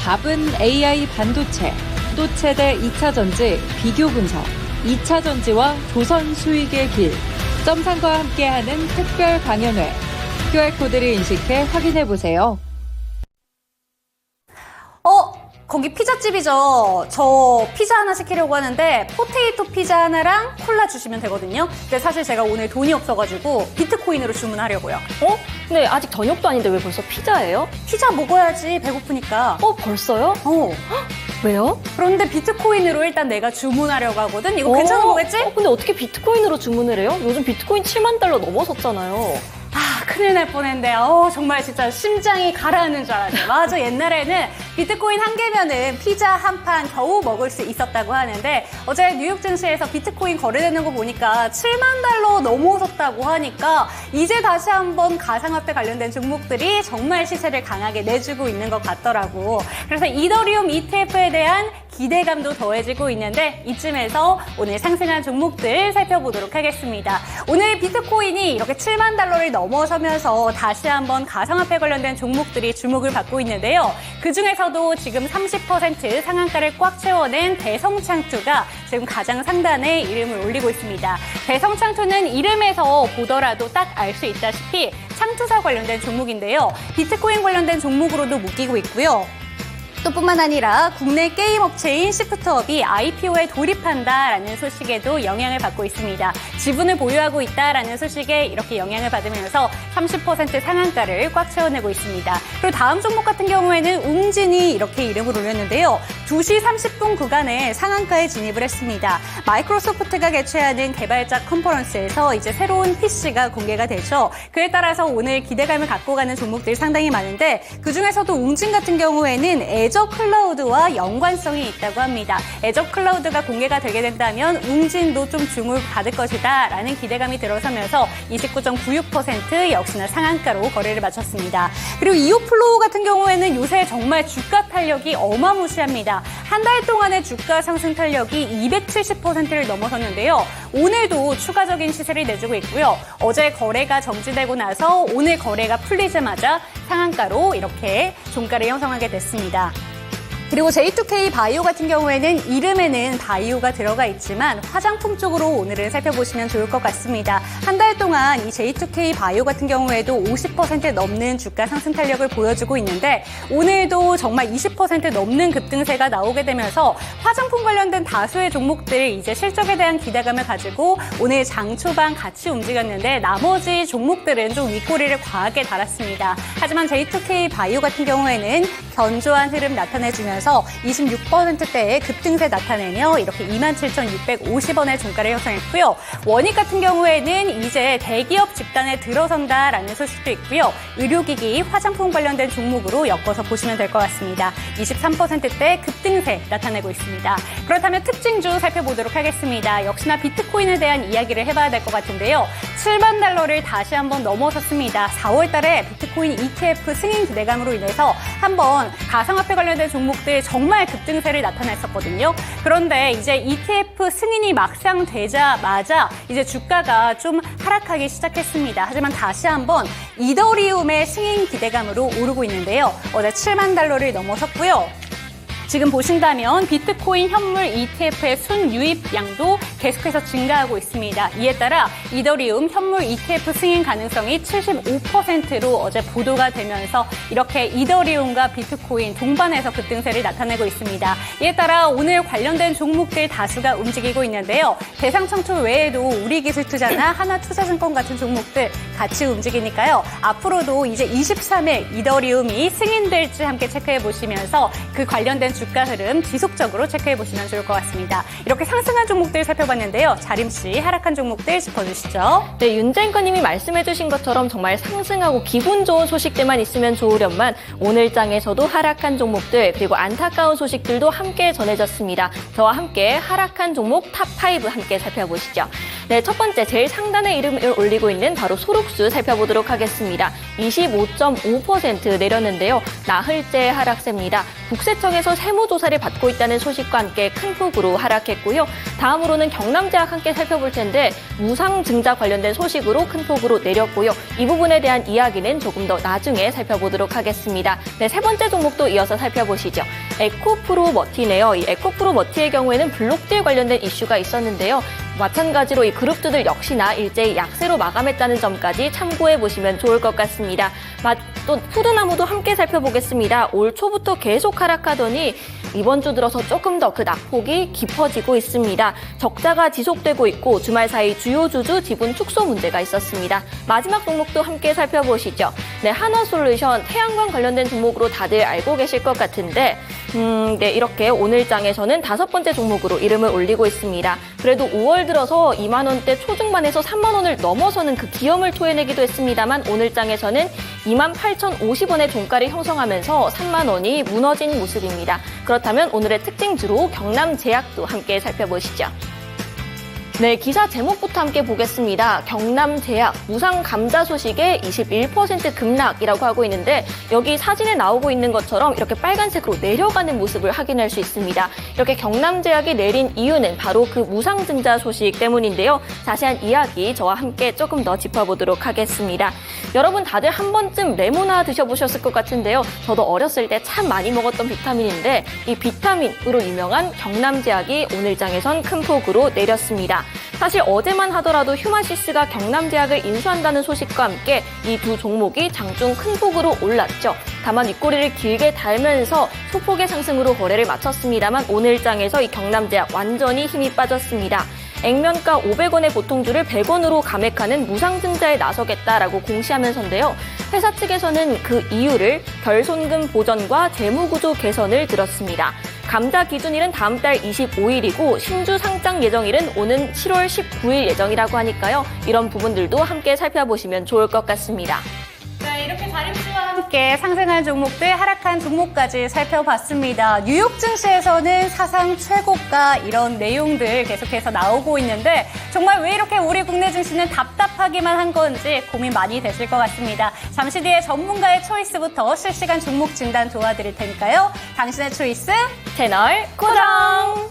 답은 AI 반도체, 또 최대 2차 전지 비교 분석, 2차 전지와 조선 수익의 길, 점상과 함께하는 특별 강연회. QR코드를 인식해 확인해보세요. 거기 피자집이죠. 저 피자 하나 시키려고 하는데 포테이토 피자 하나랑 콜라 주시면 되거든요. 근데 사실 제가 오늘 돈이 없어가지고 비트코인으로 주문하려고요. 근데 아직 저녁도 아닌데 왜 벌써 피자예요? 피자 먹어야지, 배고프니까. 벌써요? 왜요? 그런데 비트코인으로 일단 내가 주문하려고 하거든. 이거 괜찮은 거겠지? 근데 어떻게 비트코인으로 주문을 해요? 요즘 비트코인 7만 달러 넘어섰잖아요. 큰일 날 뻔했는데 정말 진짜 심장이 가라앉는 줄 알았어요. 맞아, 옛날에는 비트코인 한 개면은 피자 한 판 겨우 먹을 수 있었다고 하는데 어제 뉴욕 증시에서 비트코인 거래되는 거 보니까 7만 달러 넘어섰다고 하니까 이제 다시 한번 가상화폐 관련된 종목들이 정말 시세를 강하게 내주고 있는 것 같더라고. 그래서 이더리움 ETF에 대한 기대감도 더해지고 있는데 이쯤에서 오늘 상승한 종목들 살펴보도록 하겠습니다. 오늘 비트코인이 이렇게 7만 달러를 넘어서면서 다시 한번 가상화폐 관련된 종목들이 주목을 받고 있는데요. 그중에서도 지금 30% 상한가를 꽉 채워낸 대성창투가 지금 가장 상단에 이름을 올리고 있습니다. 대성창투는 이름에서 보더라도 딱 알 수 있다시피 창투사 관련된 종목인데요. 비트코인 관련된 종목으로도 묶이고 있고요. 또 뿐만 아니라 국내 게임 업체인 시프트업이 IPO에 돌입한다라는 소식에도 영향을 받고 있습니다. 지분을 보유하고 있다라는 소식에 이렇게 영향을 받으면서 30% 상한가를 꽉 채워내고 있습니다. 그리고 다음 종목 같은 경우에는 웅진이 이렇게 이름을 올렸는데요. 2시 30분 구간에 상한가에 진입을 했습니다. 마이크로소프트가 개최하는 개발자 컨퍼런스에서 이제 새로운 PC가 공개가 되죠. 그에 따라서 오늘 기대감을 갖고 가는 종목들이 상당히 많은데 그중에서도 웅진 같은 경우에는 애저 클라우드와 연관성이 있다고 합니다. 애저 클라우드가 공개가 되게 된다면 웅진도 좀 주목을 받을 것이다 라는 기대감이 들어서면서 29.96% 역시나 상한가로 거래를 마쳤습니다. 그리고 이오플로우 같은 경우에는 요새 정말 주가 탄력이 어마무시합니다. 한 달 동안의 주가 상승 탄력이 270%를 넘어섰는데요. 오늘도 추가적인 시세를 내주고 있고요. 어제 거래가 정지되고 나서 오늘 거래가 풀리자마자 상한가로 이렇게 종가를 형성하게 됐습니다. 그리고 J2K 바이오 같은 경우에는 이름에는 바이오가 들어가 있지만 화장품 쪽으로 오늘은 살펴보시면 좋을 것 같습니다. 한 달 동안 이 J2K 바이오 같은 경우에도 50% 넘는 주가 상승 탄력을 보여주고 있는데 오늘도 정말 20% 넘는 급등세가 나오게 되면서 화장품 관련된 다수의 종목들 이제 실적에 대한 기대감을 가지고 오늘 장 초반 같이 움직였는데 나머지 종목들은 좀 윗꼬리를 과하게 달았습니다. 하지만 J2K 바이오 같은 경우에는 견조한 흐름 나타내주면서 26%대의 급등세 나타내며 이렇게 27,650원의 종가를 형성했고요. 원익 같은 경우에는 이제 대기업 집단에 들어선다라는 소식도 있고요. 의료기기, 화장품 관련된 종목으로 엮어서 보시면 될 것 같습니다. 23%대 급등세 나타내고 있습니다. 그렇다면 특징주 살펴보도록 하겠습니다. 역시나 비트코인에 대한 이야기를 해봐야 될 것 같은데요. 7만 달러를 다시 한번 넘어섰습니다. 4월 달에 비트코인 ETF 승인 기대감으로 인해서 한번 가상화폐 관련된 종목들 정말 급등세를 나타냈었거든요. 그런데 이제 ETF 승인이 막상 되자마자 이제 주가가 좀 하락하기 시작했습니다. 하지만 다시 한번 이더리움의 승인 기대감으로 오르고 있는데요. 어제 7만 달러를 넘어섰고요. 지금 보신다면 비트코인 현물 ETF의 순유입량도 계속해서 증가하고 있습니다. 이에 따라 이더리움 현물 ETF 승인 가능성이 75%로 어제 보도가 되면서 이렇게 이더리움과 비트코인 동반해서 급등세를 나타내고 있습니다. 이에 따라 오늘 관련된 종목들 다수가 움직이고 있는데요. 대상청출 외에도 우리기술투자나 하나투자증권 같은 종목들 같이 움직이니까요. 앞으로도 이제 23일 이더리움이 승인될지 함께 체크해 보시면서 그 관련된 주가 흐름 지속적으로 체크해 보시면 좋을 것 같습니다. 이렇게 상승한 종목들 살펴봤는데요. 자림씨 하락한 종목들 짚어주시죠. 네, 윤재인커님이 말씀해주신 것처럼 정말 상승하고 기분 좋은 소식들만 있으면 좋으련만 오늘 장에서도 하락한 종목들 그리고 안타까운 소식들도 함께 전해졌습니다. 저와 함께 하락한 종목 탑5 함께 살펴보시죠. 네, 첫 번째 제일 상단에 이름을 올리고 있는 바로 소록수 살펴보도록 하겠습니다. 25.5% 내렸는데요. 나흘째 하락세입니다. 국세청에서 세무조사를 받고 있다는 소식과 함께 큰 폭으로 하락했고요. 다음으로는 경남제약 함께 살펴볼 텐데 무상증자 관련된 소식으로 큰 폭으로 내렸고요. 이 부분에 대한 이야기는 조금 더 나중에 살펴보도록 하겠습니다. 네, 세 번째 종목도 이어서 살펴보시죠. 에코프로머티네요. 이 에코프로머티의 경우에는 블록딜 관련된 이슈가 있었는데요. 마찬가지로 이 그룹주들 역시나 일제히 약세로 마감했다는 점까지 참고해 보시면 좋을 것 같습니다. 또 푸드나무도 함께 살펴보겠습니다. 올 초부터 계속 하락하더니 이번 주 들어서 조금 더 그 낙폭이 깊어지고 있습니다. 적자가 지속되고 있고 주말 사이 주요 주주 지분 축소 문제가 있었습니다. 마지막 종목도 함께 살펴보시죠. 네, 한화솔루션 태양광 관련된 종목으로 다들 알고 계실 것 같은데 네, 이렇게 오늘장에서는 5번째 종목으로 이름을 올리고 있습니다. 그래도 5월 들어서 2만 원대 초중반에서 3만 원을 넘어서는 그 기염을 토해내기도 했습니다만 오늘장에서는 28,050원의 종가를 형성하면서 3만 원이 무너진 모습입니다. 그렇다면 오늘의 특징주로 경남제약도 함께 살펴보시죠. 네, 기사 제목부터 함께 보겠습니다. 경남제약 무상 감자 소식에 21% 급락이라고 하고 있는데 여기 사진에 나오고 있는 것처럼 이렇게 빨간색으로 내려가는 모습을 확인할 수 있습니다. 이렇게 경남제약이 내린 이유는 바로 그 무상증자 소식 때문인데요. 자세한 이야기 저와 함께 조금 더 짚어보도록 하겠습니다. 여러분 다들 한 번쯤 레모나 드셔보셨을 것 같은데요. 저도 어렸을 때 참 많이 먹었던 비타민인데 이 비타민으로 유명한 경남제약이 오늘장에선 큰 폭으로 내렸습니다. 사실 어제만 하더라도 휴마시스가 경남제약을 인수한다는 소식과 함께 이 두 종목이 장중 큰 폭으로 올랐죠. 다만 윗꼬리를 길게 달면서 소폭의 상승으로 거래를 마쳤습니다만 오늘장에서 이 경남제약 완전히 힘이 빠졌습니다. 액면가 500원의 보통주를 100원으로 감액하는 무상증자에 나서겠다라고 공시하면서인데요. 회사 측에서는 그 이유를 결손금 보전과 재무구조 개선을 들었습니다. 감자 기준일은 다음 달 25일이고 신주 상장 예정일은 오는 7월 19일 예정이라고 하니까요. 이런 부분들도 함께 살펴보시면 좋을 것 같습니다. 네, 이렇게 자립수와 함께 상승한 종목들, 하락한 종목까지 살펴봤습니다. 뉴욕 증시에서는 사상 최고가 이런 내용들 계속해서 나오고 있는데 정말 왜 이렇게 우리 국내 증시는 답답하기만 한 건지 고민 많이 되실 것 같습니다. 잠시 뒤에 전문가의 초이스부터 실시간 종목 진단 도와드릴 테니까요. 당신의 초이스 채널 고정!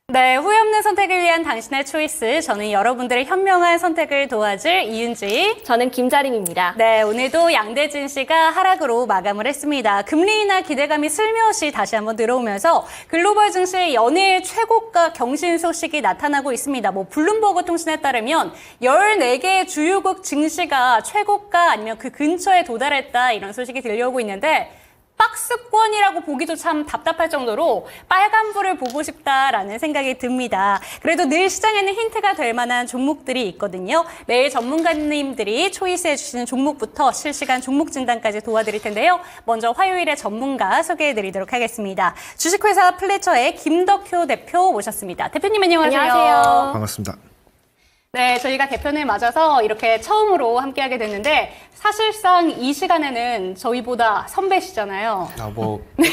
네, 후회 없는 현명한 선택을 위한 당신의 초이스. 저는 여러분들의 현명한 선택을 도와줄 이윤지. 저는 김자림입니다. 네, 오늘도 양대진 씨가 하락으로 마감을 했습니다. 금리 인하 기대감이 슬며시 다시 한번 들어오면서 글로벌 증시의 연일 최고가 경신 소식이 나타나고 있습니다. 블룸버그 통신에 따르면 14개의 주요국 증시가 최고가 아니면 그 근처에 도달했다, 이런 소식이 들려오고 있는데 박스권이라고 보기도 참 답답할 정도로 빨간불을 보고 싶다라는 생각이 듭니다. 그래도 늘 시장에는 힌트가 될 만한 종목들이 있거든요. 매일 전문가님들이 초이스해 주시는 종목부터 실시간 종목 진단까지 도와드릴 텐데요. 먼저 화요일에 전문가 소개해드리도록 하겠습니다. 주식회사 플래처의 김덕효 대표 모셨습니다. 대표님 안녕하세요. 안녕하세요. 반갑습니다. 네, 저희가 대표를 맞아서 이렇게 처음으로 함께하게 됐는데 사실상 이 시간에는 저희보다 선배시잖아요.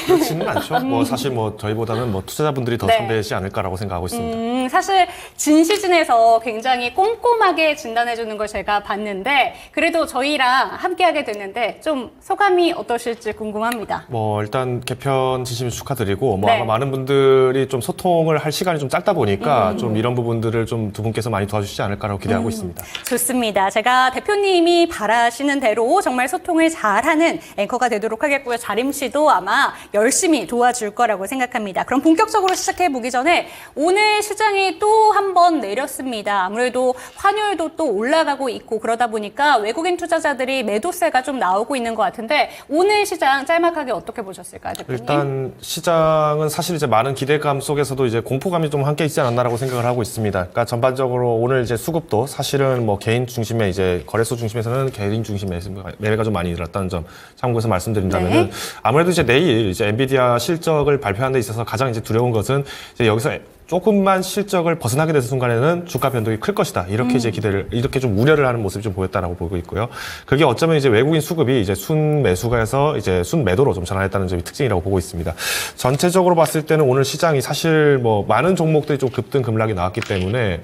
그렇지는 않죠. 사실 저희보다는 투자자분들이 더 네. 선배이지 않을까라고 생각하고 있습니다. 사실 진시즌에서 굉장히 꼼꼼하게 진단해주는 걸 제가 봤는데 그래도 저희랑 함께하게 됐는데 좀 소감이 어떠실지 궁금합니다. 일단 개편 진심히 축하드리고, 네. 아마 많은 분들이 좀 소통을 할 시간이 좀 짧다 보니까 좀 이런 부분들을 좀 두 분께서 많이 도와주시지 않을까라고 기대하고 있습니다. 좋습니다. 제가 대표님이 바라시는 대로 정말 소통을 잘하는 앵커가 되도록 하겠고요. 자림 씨도 아마 열심히 도와줄 거라고 생각합니다. 그럼 본격적으로 시작해 보기 전에 오늘 시장이 또 한 번 내렸습니다. 아무래도 환율도 또 올라가고 있고 그러다 보니까 외국인 투자자들이 매도세가 좀 나오고 있는 것 같은데 오늘 시장 짤막하게 어떻게 보셨을까요, 대표님? 일단 시장은 사실 이제 많은 기대감 속에서도 이제 공포감이 좀 함께 있지 않았나라고 생각을 하고 있습니다. 그러니까 전반적으로 오늘 이제 수급도 사실은 개인 중심의 이제 거래소 중심에서는 개인 중심의 매매가 좀 많이 일어났다는 점 참고해서 말씀드린다면은, 네. 아무래도 이제 내일 이제 엔비디아 실적을 발표하는 데 있어서 가장 이제 두려운 것은 이제 여기서 조금만 실적을 벗어나게 되는 순간에는 주가 변동이 클 것이다. 이렇게 이제 이렇게 좀 우려를 하는 모습이 좀 보였다라고 보고 있고요. 그게 어쩌면 이제 외국인 수급이 이제 순매수가에서 이제 순매도로 좀 전환했다는 점이 특징이라고 보고 있습니다. 전체적으로 봤을 때는 오늘 시장이 사실 많은 종목들이 좀 급등 급락이 나왔기 때문에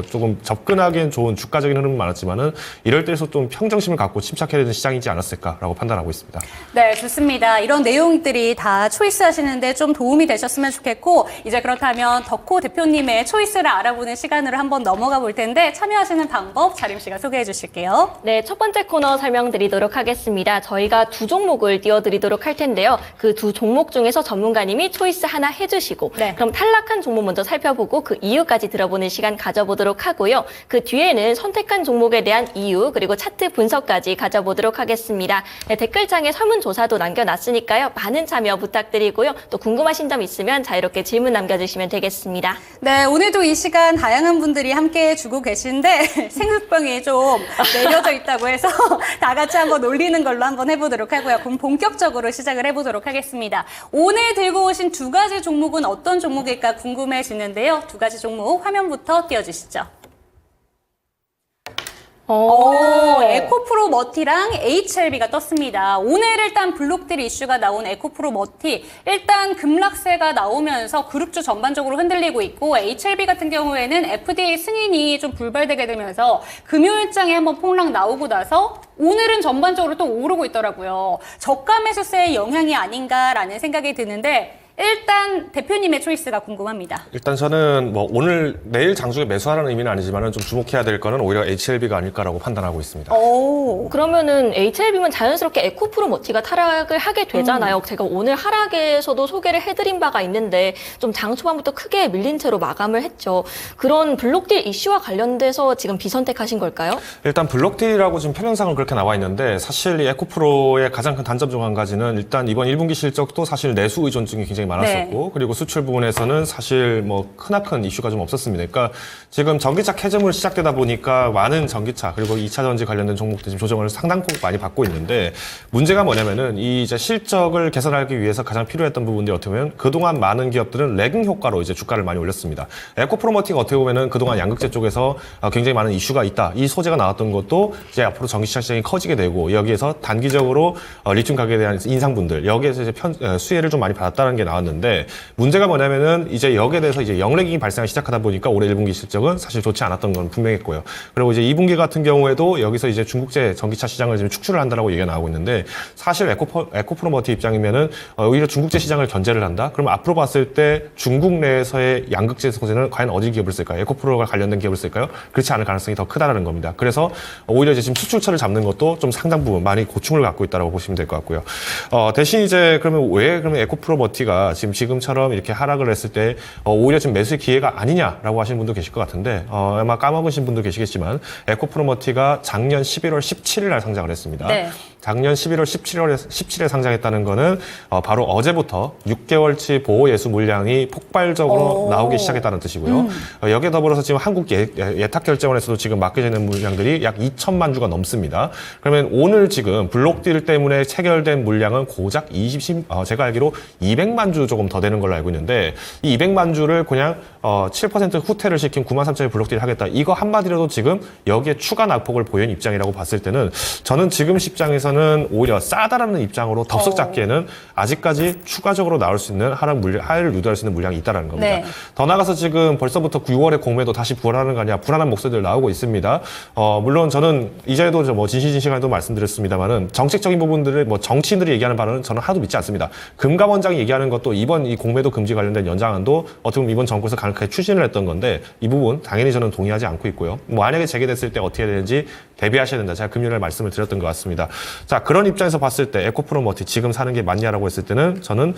조금 접근하기엔 좋은 주가적인 흐름은 많았지만은 이럴 때에서 좀 평정심을 갖고 침착해야 되는 시장이지 않았을까라고 판단하고 있습니다. 네, 좋습니다. 이런 내용들이 다 초이스 하시는데 좀 도움이 되셨으면 좋겠고, 이제 그렇다면 덕호 대표님의 초이스를 알아보는 시간으로 한번 넘어가 볼 텐데 참여하시는 방법 자림 씨가 소개해 주실게요. 네, 첫 번째 코너 설명드리도록 하겠습니다. 저희가 두 종목을 띄워드리도록 할 텐데요. 그 두 종목 중에서 전문가님이 초이스 하나 해주시고, 네. 그럼 탈락한 종목 먼저 살펴보고 그 이유까지 들어보는 시간 가져보도록 하고요. 그 뒤에는 선택한 종목에 대한 이유 그리고 차트 분석까지 가져보도록 하겠습니다. 네, 댓글창에 설문조사도 남겨놨으니까요. 많은 참여 부탁드리고요. 또 궁금하신 점 있으면 자유롭게 질문 남겨주시면 되겠습니다. 네, 오늘도 이 시간 다양한 분들이 함께 주고 계신데 생수병이 좀 내려져 있다고 해서 다 같이 한번 올리는 걸로 한번 해보도록 하고요. 그럼 본격적으로 시작을 해보도록 하겠습니다. 오늘 들고 오신 두 가지 종목은 어떤 종목일까 궁금해지는데요. 두 가지 종목 화면부터 띄워주시죠. 에코프로 머티랑 HLB가 떴습니다. 오늘 일단 블록딜 이슈가 나온 에코프로 머티, 일단 급락세가 나오면서 그룹주 전반적으로 흔들리고 있고, HLB 같은 경우에는 FDA 승인이 좀 불발되게 되면서 금요일장에 한번 폭락 나오고 나서 오늘은 전반적으로 또 오르고 있더라고요. 저가 매수세의 영향이 아닌가라는 생각이 드는데 일단 대표님의 초이스가 궁금합니다. 일단 저는 내일 장중에 매수하라는 의미는 아니지만은 좀 주목해야 될 거는 오히려 HLB가 아닐까라고 판단하고 있습니다. 그러면은 HLB면 자연스럽게 에코프로 머티가 타락을 하게 되잖아요. 제가 오늘 하락에서도 소개를 해드린 바가 있는데 좀 장 초반부터 크게 밀린 채로 마감을 했죠. 그런 블록딜 이슈와 관련돼서 지금 비선택하신 걸까요? 일단 블록딜이라고 지금 표면상은 그렇게 나와 있는데, 사실 이 에코프로의 가장 큰 단점 중 한 가지는 일단 이번 1분기 실적도 사실 내수 의존증이 굉장히 많았었고, 그리고 수출 부분에서는 사실 크나큰 이슈가 좀 없었습니다. 그러니까 지금 전기차 캐즘을 시작되다 보니까 많은 전기차 그리고 2차 전지 관련된 종목들이 지금 조정을 상당폭 많이 받고 있는데, 문제가 뭐냐면은 이 이제 실적을 개선하기 위해서 가장 필요했던 부분들이 어떻게 보면 그동안 많은 기업들은 레깅 효과로 이제 주가를 많이 올렸습니다. 에코프로머티가 어떻게 보면은 그동안 양극재 쪽에서 굉장히 많은 이슈가 있다, 이 소재가 나왔던 것도 이제 앞으로 전기차 시장이 커지게 되고 여기에서 단기적으로 리튬 가격에 대한 인상분들, 여기에서 이제 수혜를 좀 많이 받았다는 게 나왔는데 문제가 뭐냐면은 이제 여기에 대해서 이제 영래기이 발생하기 시작하다 보니까 올해 1분기 실적은 사실 좋지 않았던 건 분명했고요. 그리고 이제 2분기 같은 경우에도 여기서 이제 중국제 전기차 시장을 지금 축출을 한다라고 얘기가 나오고 있는데 사실 에코프로머티 입장이면은 오히려 중국제 시장을 견제를 한다. 그러면 앞으로 봤을 때 중국 내에서의 양극재 소재는 과연 어디 기업을 쓸까요? 에코프로가 관련된 기업을 쓸까요? 그렇지 않을 가능성이 더 크다라는 겁니다. 그래서 오히려 이제 지금 수출처를 잡는 것도 좀 상당 부분 많이 고충을 갖고 있다라고 보시면 될 것 같고요. 대신 이제 그러면 에코프로머티가 지금처럼 이렇게 하락을 했을 때 오히려 지금 매수의 기회가 아니냐라고 하시는 분도 계실 것 같은데 아마 까먹으신 분도 계시겠지만 에코프로머티가 작년 11월 17일 날 상장을 했습니다. 네. 작년 11월 17일에 상장했다는 거는 바로 어제부터 6개월치 보호 예수 물량이 폭발적으로 나오기 시작했다는 뜻이고요. 여기에 더불어서 지금 한국 예탁결제원에서도 지금 맡겨져 있는 물량들이 약 2천만 주가 넘습니다. 그러면 오늘 지금 블록딜 때문에 체결된 물량은 고작 제가 알기로 200만 주 조금 더 되는 걸로 알고 있는데 이 200만 주를 그냥 7% 후퇴를 시킨 9만 3천의 블록딜을 하겠다. 이거 한마디로도 지금 여기에 추가 낙폭을 보이는 입장이라고 봤을 때는 저는 지금 시장에서는 오히려 싸다라는 입장으로 덥석 잡기에는 아직까지 추가적으로 나올 수 있는 하락을 유도할 수 있는 물량이 있다는 겁니다. 네. 더 나가서 지금 벌써부터 6월에 공매도 다시 부활하는 거 아니냐 불안한 목소리들 나오고 있습니다. 물론 저는 이제도 진실간에도 말씀드렸습니다만은 정책적인 부분들을 정치인들이 얘기하는 바는 저는 하나도 믿지 않습니다. 금감원장이 얘기하는 것도 이번 이 공매도 금지 관련된 연장안도 어떻게 보면 이번 정부에서 강력하게 추진을 했던 건데 이 부분 당연히 저는 동의하지 않고 있고요. 만약에 재개됐을 때 어떻게 되는지 대비하셔야 된다. 제가 금요일에 말씀을 드렸던 것 같습니다. 자, 그런 입장에서 봤을 때 에코프로머티 지금 사는 게 맞냐라고 했을 때는 저는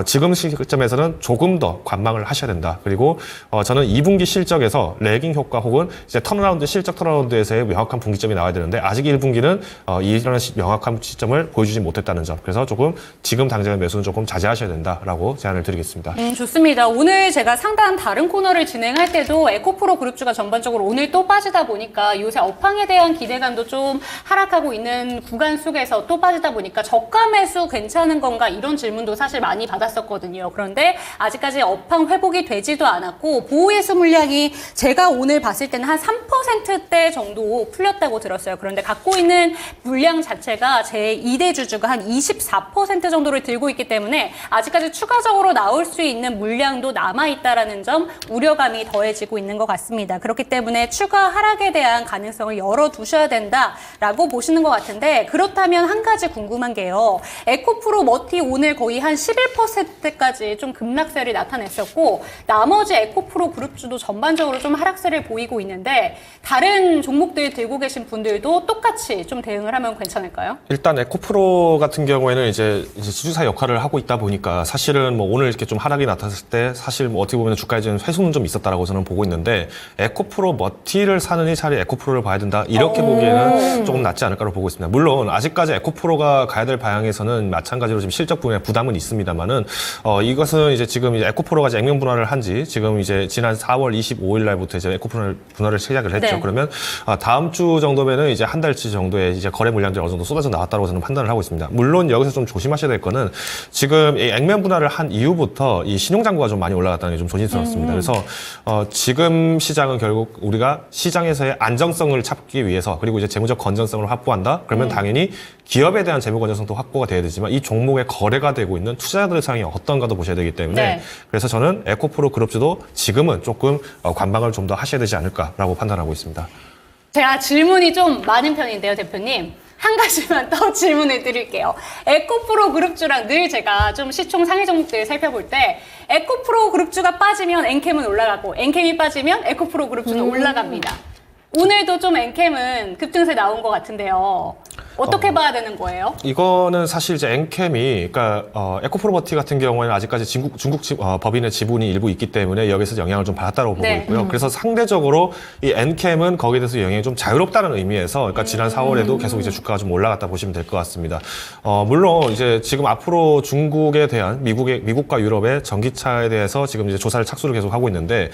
지금 시점에서는 조금 더 관망을 하셔야 된다. 그리고 저는 2분기 실적에서 레깅 효과 혹은 이제 실적 턴어라운드에서의 명확한 분기점이 나와야 되는데 아직 1분기는 이런 명확한 시점을 보여주지 못했다는 점. 그래서 조금 지금 당장의 매수는 조금 자제하셔야 된다라고 제안을 드리겠습니다. 좋습니다. 오늘 제가 상담 다른 코너를 진행할 때도 에코프로 그룹주가 전반적으로 오늘 또 빠지다 보니까 요새 업황에 대한 기대감도 좀 하락하고 있는 구간 속에서 또 빠지다 보니까 저가 매수 괜찮은 건가 이런 질문도 사실 많이 받았었거든요. 그런데 아직까지 업황 회복이 되지도 않았고 보호예수 물량이 제가 오늘 봤을 때는 한 3%대 정도 풀렸다고 들었어요. 그런데 갖고 있는 물량 자체가 제 2대 주주가 한 24% 정도를 들고 있기 때문에 아직까지 추가적으로 나올 수 있는 물량도 남아있다라는 점 우려감이 더해지고 있는 것 같습니다. 그렇기 때문에 추가 하락에 대한 가능성을 열어두셔야 된다라고 보시는 것 같은데 그렇다면 한 가지 궁금한 게요. 에코프로 머티 오늘 거의 한 11%까지 좀 급락세를 나타냈었고 나머지 에코프로 그룹주도 전반적으로 좀 하락세를 보이고 있는데 다른 종목들 들고 계신 분들도 똑같이 좀 대응을 하면 괜찮을까요? 일단 에코프로 같은 경우에는 이제 지주사 역할을 하고 있다 보니까 사실은 오늘 이렇게 좀 하락이 나타났을 때 사실 어떻게 보면 주가에 좀 회수는 좀 있었다라고 저는 보고 있는데 에코프로 머티를 사느니 차라리 에코프로를 봐야 된다 이렇게 보기에는 조금 낫지 않을까로 보고 있습니다. 물론 아직까지 에코프로가 가야 될 방향에서는 마찬가지로 지금 실적 부분에 부담은 있습니다만은 이것은 이제 지금 이제 에코프로가 이제 액면 분할을 한지 지금 이제 지난 4월 25일 날부터 이제 에코프로 분할을 시작을 했죠. 네. 그러면 다음 주 정도면은 이제 한 달치 정도의 이제 거래 물량들이 어느 정도 쏟아져 나왔다고 저는 판단을 하고 있습니다. 물론 여기서 좀 조심하셔야 될 거는 지금 이 액면 분할을 한 이후부터 이 신용장부가 좀 많이 올라갔다는 게 좀 조심스럽습니다. 그래서 지금 시장은 결국 우리가 시장에서의 안정성을 찾기 위해서 그리고 이제 재무적 건전성을 확보한다. 그러면 당연히 기업에 대한 재무 건전성도 확보가 돼야 되지만 이 종목에 거래가 되고 있는 투자자들의 상황이 어떤가도 보셔야 되기 때문에 네. 그래서 저는 에코프로 그룹주도 지금은 조금 관망을 좀 더 하셔야 되지 않을까라고 판단하고 있습니다. 제가 질문이 좀 많은 편인데요, 대표님. 한 가지만 더 질문을 드릴게요. 에코프로 그룹주랑 늘 제가 좀 시총 상위 종목들 살펴볼 때 에코프로 그룹주가 빠지면 엔캠은 올라가고 엔캠이 빠지면 에코프로 그룹주는 올라갑니다. 오늘도 좀 엔캠은 급등세 나온 것 같은데요. 어떻게 봐야 되는 거예요? 이거는 사실 이제 엔캠이, 그러니까 에코프로머티 같은 경우에는 아직까지 중국 법인의 지분이 일부 있기 때문에 여기서 영향을 좀 받았다고 보고 네. 있고요. 그래서 상대적으로 이 엔캠은 거기에 대해서 영향이 좀 자유롭다는 의미에서, 그러니까 지난 4월에도 계속 이제 주가가 좀 올라갔다 보시면 될 것 같습니다. 물론 이제 지금 앞으로 중국에 대한 미국과 유럽의 전기차에 대해서 지금 이제 조사를 착수를 계속 하고 있는데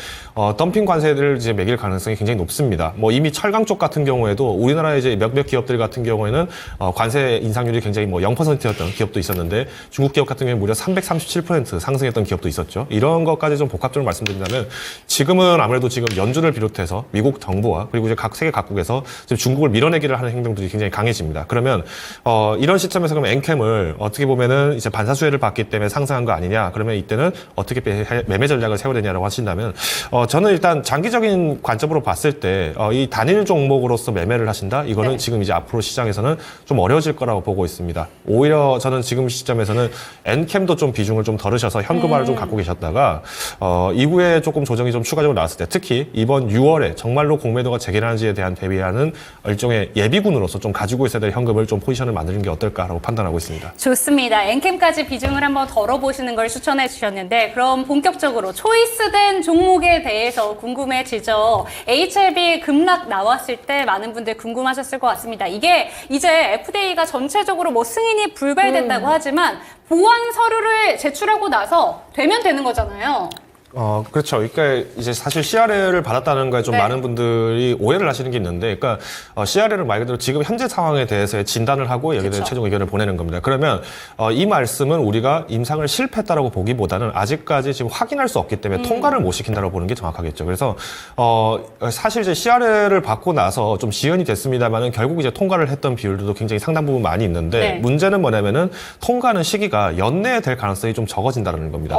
덤핑 관세를 이제 매길 가능성이 굉장히 높습니다. 뭐 이미 철강 쪽 같은 경우에도 우리나라의 이제 몇몇 기업들 같은 경우에는 관세 인상률이 굉장히 뭐 0%였던 기업도 있었는데 중국 기업 같은 경우에 무려 337% 상승했던 기업도 있었죠. 이런 것까지 좀 복합적으로 말씀드린다면 지금은 아무래도 지금 연준을 비롯해서 미국 정부와 그리고 이제 각 세계 각국에서 지금 중국을 밀어내기를 하는 행동들이 굉장히 강해집니다. 그러면 이런 시점에서 그럼 엔캠을 어떻게 보면은 이제 반사수혜를 받기 때문에 상승한 거 아니냐? 그러면 이때는 어떻게 매매 전략을 세워야 되냐라고 하신다면 저는 일단 장기적인 관점으로 봤을 때 이 단일 종목으로서 매매를 하신다? 이거는 네. 지금 이제 앞으로 시장에서는 좀 어려워질 거라고 보고 있습니다. 오히려 저는 지금 시점에서는 엔캠도 좀 비중을 좀 덜으셔서 현금화를 좀 갖고 계셨다가 이후에 조금 조정이 좀 추가적으로 나왔을 때 특히 이번 6월에 정말로 공매도가 재개하는지에 대한 대비하는 일종의 예비군으로서 좀 가지고 있어야 될 현금을 좀 포지션을 만드는 게 어떨까라고 판단하고 있습니다. 좋습니다. 엔캠까지 비중을 한번 덜어보시는 걸 추천해 주셨는데 그럼 본격적으로 초이스된 종목에 대해서 궁금해지죠. HLB 급락 나왔을 때 많은 분들 궁금하셨을 것 같습니다. 이게 이제 FDA가 전체적으로 뭐 승인이 불발됐다고 하지만 보완 서류를 제출하고 나서 되면 되는 거잖아요. 그렇죠. 그러니까 이제 사실 CRL을 받았다는 거에 좀 네. 많은 분들이 오해를 하시는 게 있는데, 그러니까 CRL을 말 그대로 지금 현재 상황에 대해서의 진단을 하고 여기에 대해 그쵸. 최종 의견을 보내는 겁니다. 그러면 이 말씀은 우리가 임상을 실패했다라고 보기보다는 아직까지 지금 확인할 수 없기 때문에 통과를 못 시킨다라고 보는 게 정확하겠죠. 그래서 사실 이제 CRL을 받고 나서 좀 지연이 됐습니다만은 결국 이제 통과를 했던 비율도 굉장히 상당 부분 많이 있는데 네. 문제는 뭐냐면은 통과하는 시기가 연내에 될 가능성이 좀 적어진다는 겁니다.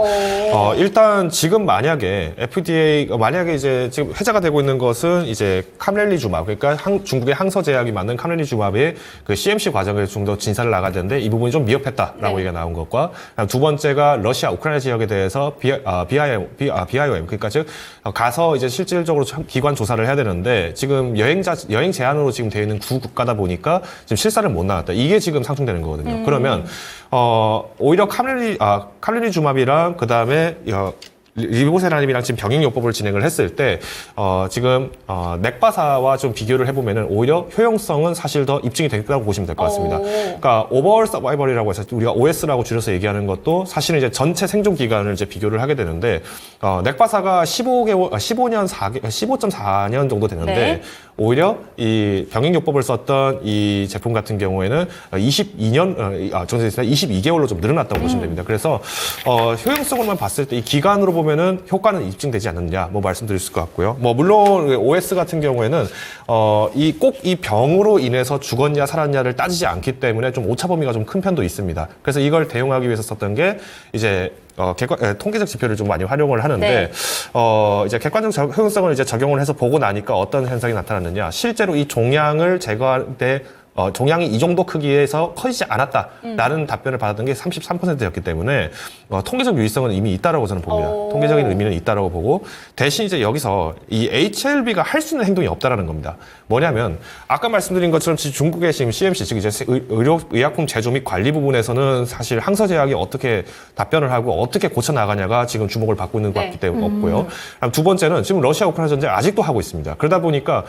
일단 지금 만약에 FDA 만약에 이제 지금 회자가 되고 있는 것은 이제 캄렐리주맙 그러니까 중국의 항서제약이 만든 캄렐리주맙의 그 CMC 과정을 좀 더 진사를 나가야 되는데 이 부분이 좀 미흡했다라고 네. 얘기가 나온 것과 두 번째가 러시아 우크라이나 지역에 대해서 BIOM 그러니까 즉 가서 이제 실질적으로 기관 조사를 해야 되는데 지금 여행 제한으로 지금 되어 있는 9국가다 보니까 지금 실사를 못 나갔다. 이게 지금 상충되는 거거든요. 그러면 오히려 캄렐리주맙이랑 그다음에 리보세라님이랑 지금 병행요법을 진행을 했을 때 지금 넥바사와 좀 비교를 해보면은 오히려 효용성은 사실 더 입증이 됐다고 보시면 될 것 같습니다. 그러니까 오버올 서바이벌이라고 해서 우리가 OS라고 줄여서 얘기하는 것도 사실은 이제 전체 생존 기간을 이제 비교를 하게 되는데 넥바사가 15.4년 정도 되는데 네. 오히려 이 병행요법을 썼던 이 제품 같은 경우에는 22개월로 좀 늘어났다고 보시면 됩니다. 그래서 효용성으로만 봤을 때 이 기간으로 보면은 효과는 입증되지 않느냐 뭐 말씀드릴 수 있을 것 같고요. 뭐 물론 OS 같은 경우에는 꼭 이 병으로 인해서 죽었냐 살았냐를 따지지 않기 때문에 좀 오차 범위가 좀 큰 편도 있습니다. 그래서 이걸 대응하기 위해서 썼던 게 이제 통계적 지표를 좀 많이 활용을 하는데 네. 이제 객관적 효용성을 이제 적용을 해서 보고 나니까 어떤 현상이 나타났느냐 실제로 이 종양을 제거할 때 종양이 이 정도 크기에서 커지지 않았다라는 답변을 받았던 게 33%였기 때문에 통계적 유의성은 이미 있다라고 저는 봅니다. 통계적인 의미는 있다라고 보고 대신 이제 여기서 이 HLB가 할 수 있는 행동이 없다라는 겁니다. 뭐냐면 아까 말씀드린 것처럼 중국의 지금 CMC 즉 이제 의약품 제조 및 관리 부분에서는 사실 항서제약이 어떻게 답변을 하고 어떻게 고쳐 나가냐가 지금 주목을 받고 있는 것 같기 때문에 없고요. 두 번째는 지금 러시아 우크라이나 전쟁 아직도 하고 있습니다. 그러다 보니까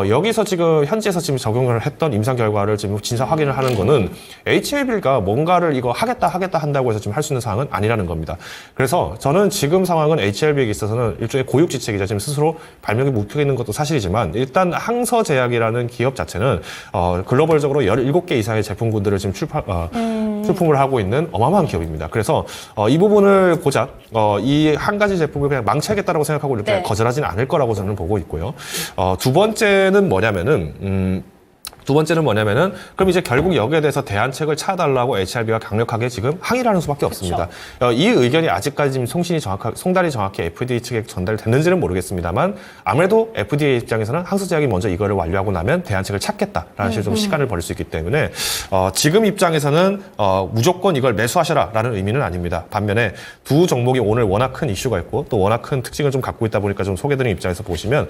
여기서 지금 현지에서 지금 적용을 했던 임상 결과를 지금 진사 확인을 하는 거는 HLB가 뭔가를 이거 하겠다 한다고 해서 지금 할 수 있는 상황은 아니라는 겁니다. 그래서 저는 지금 상황은 HLB에게 있어서는 일종의 고육지책이자 지금 스스로 발명이 묵혀져 있는 것도 사실이지만 일단 항서제약이라는 기업 자체는 글로벌적으로 17개 이상의 제품군들을 지금 출품을 하고 있는 어마어마한 기업입니다. 그래서 이 부분을 고작 이 한 가지 제품을 그냥 망치하겠다라고 생각하고 이렇게 네. 거절하지는 않을 거라고 저는 보고 있고요. 두 번째는 뭐냐면은 그럼 이제 결국 여기에 대해서 대안책을 찾아달라고 HRB가 강력하게 지금 항의를 하는 수밖에 없습니다. 이 의견이 아직까지 지금 송달이 정확히 FDA 측에 전달됐는지는 모르겠습니다만 아무래도 FDA 입장에서는 항서제약이 먼저 이거를 완료하고 나면 대안책을 찾겠다라는 식으로 좀 시간을 벌일 수 있기 때문에 지금 입장에서는 무조건 이걸 매수하셔라라는 의미는 아닙니다. 반면에 두 종목이 오늘 워낙 큰 이슈가 있고 또 워낙 큰 특징을 좀 갖고 있다 보니까 좀 소개드린 입장에서 보시면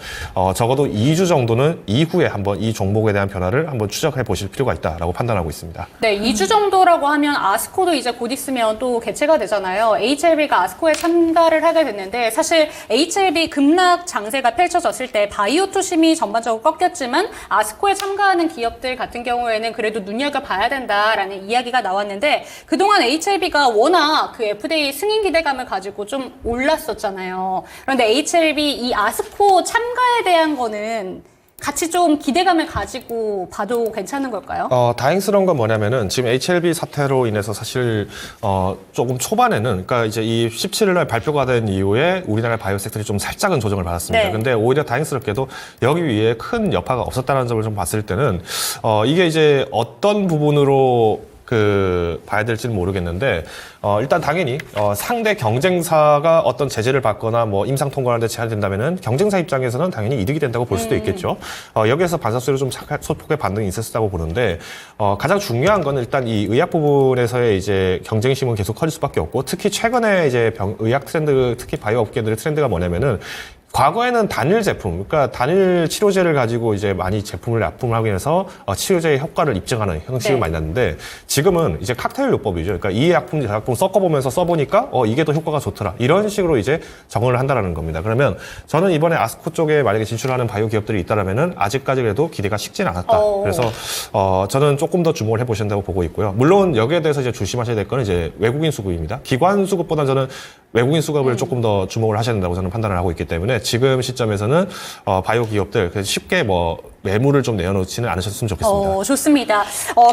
적어도 2주 정도는 이후에 한번 이 종목에 대한 변화를 한번 추적해 보실 필요가 있다라고 판단하고 있습니다. 네, 2주 정도라고 하면 아스코도 이제 곧 있으면 또 개최가 되잖아요. HLB가 아스코에 참가를 하게 됐는데 사실 HLB 급락 장세가 펼쳐졌을 때 바이오 투심이 전반적으로 꺾였지만 아스코에 참가하는 기업들 같은 경우에는 그래도 눈여겨봐야 된다라는 이야기가 나왔는데 그동안 HLB가 워낙 그 FDA 승인 기대감을 가지고 좀 올랐었잖아요. 그런데 HLB 이 아스코 참가에 대한 거는 같이 좀 기대감을 가지고 봐도 괜찮은 걸까요? 다행스러운 건 뭐냐면은 지금 HLB 사태로 인해서 사실 조금 초반에는 그러니까 이제 이 17일 날 발표가 된 이후에 우리나라 바이오 섹터이 좀 살짝은 조정을 받았습니다. 네. 근데 오히려 다행스럽게도 여기 위에 큰 여파가 없었다는 점을 좀 봤을 때는 이게 이제 어떤 부분으로 봐야 될지는 모르겠는데, 일단 당연히, 상대 경쟁사가 어떤 제재를 받거나 뭐 임상 통과하는데 제한이 된다면은 경쟁사 입장에서는 당연히 이득이 된다고 볼 수도 있겠죠. 여기에서 반사수로 좀 소폭의 반등이 있었다고 보는데, 가장 중요한 건 일단 이 의학 부분에서의 이제 경쟁심은 계속 커질 수밖에 없고, 특히 최근에 이제 의학 트렌드, 특히 바이오 업계들의 트렌드가 뭐냐면은, 과거에는 단일 제품, 그러니까 단일 치료제를 가지고 이제 많이 제품을 납품을 하기 위해서 치료제의 효과를 입증하는 형식을 네. 많이 났는데 지금은 이제 칵테일 요법이죠. 그러니까 이 약품, 저 약품 섞어보면서 써보니까 이게 더 효과가 좋더라. 이런 식으로 이제 정언을 한다라는 겁니다. 그러면 저는 이번에 아스코 쪽에 만약에 진출하는 바이오 기업들이 있다라면은 아직까지 그래도 기대가 식진 않았다. 그래서 저는 조금 더 주목을 해보셔야 된다고 보고 있고요. 물론 여기에 대해서 이제 조심하셔야 될 거는 이제 외국인 수급입니다. 기관 수급보다 저는 외국인 수급을 조금 더 주목을 하셔야 된다고 저는 판단을 하고 있기 때문에 지금 시점에서는 바이오 기업들 쉽게 뭐 매물을 좀 내어놓지는 않으셨으면 좋겠습니다. 좋습니다.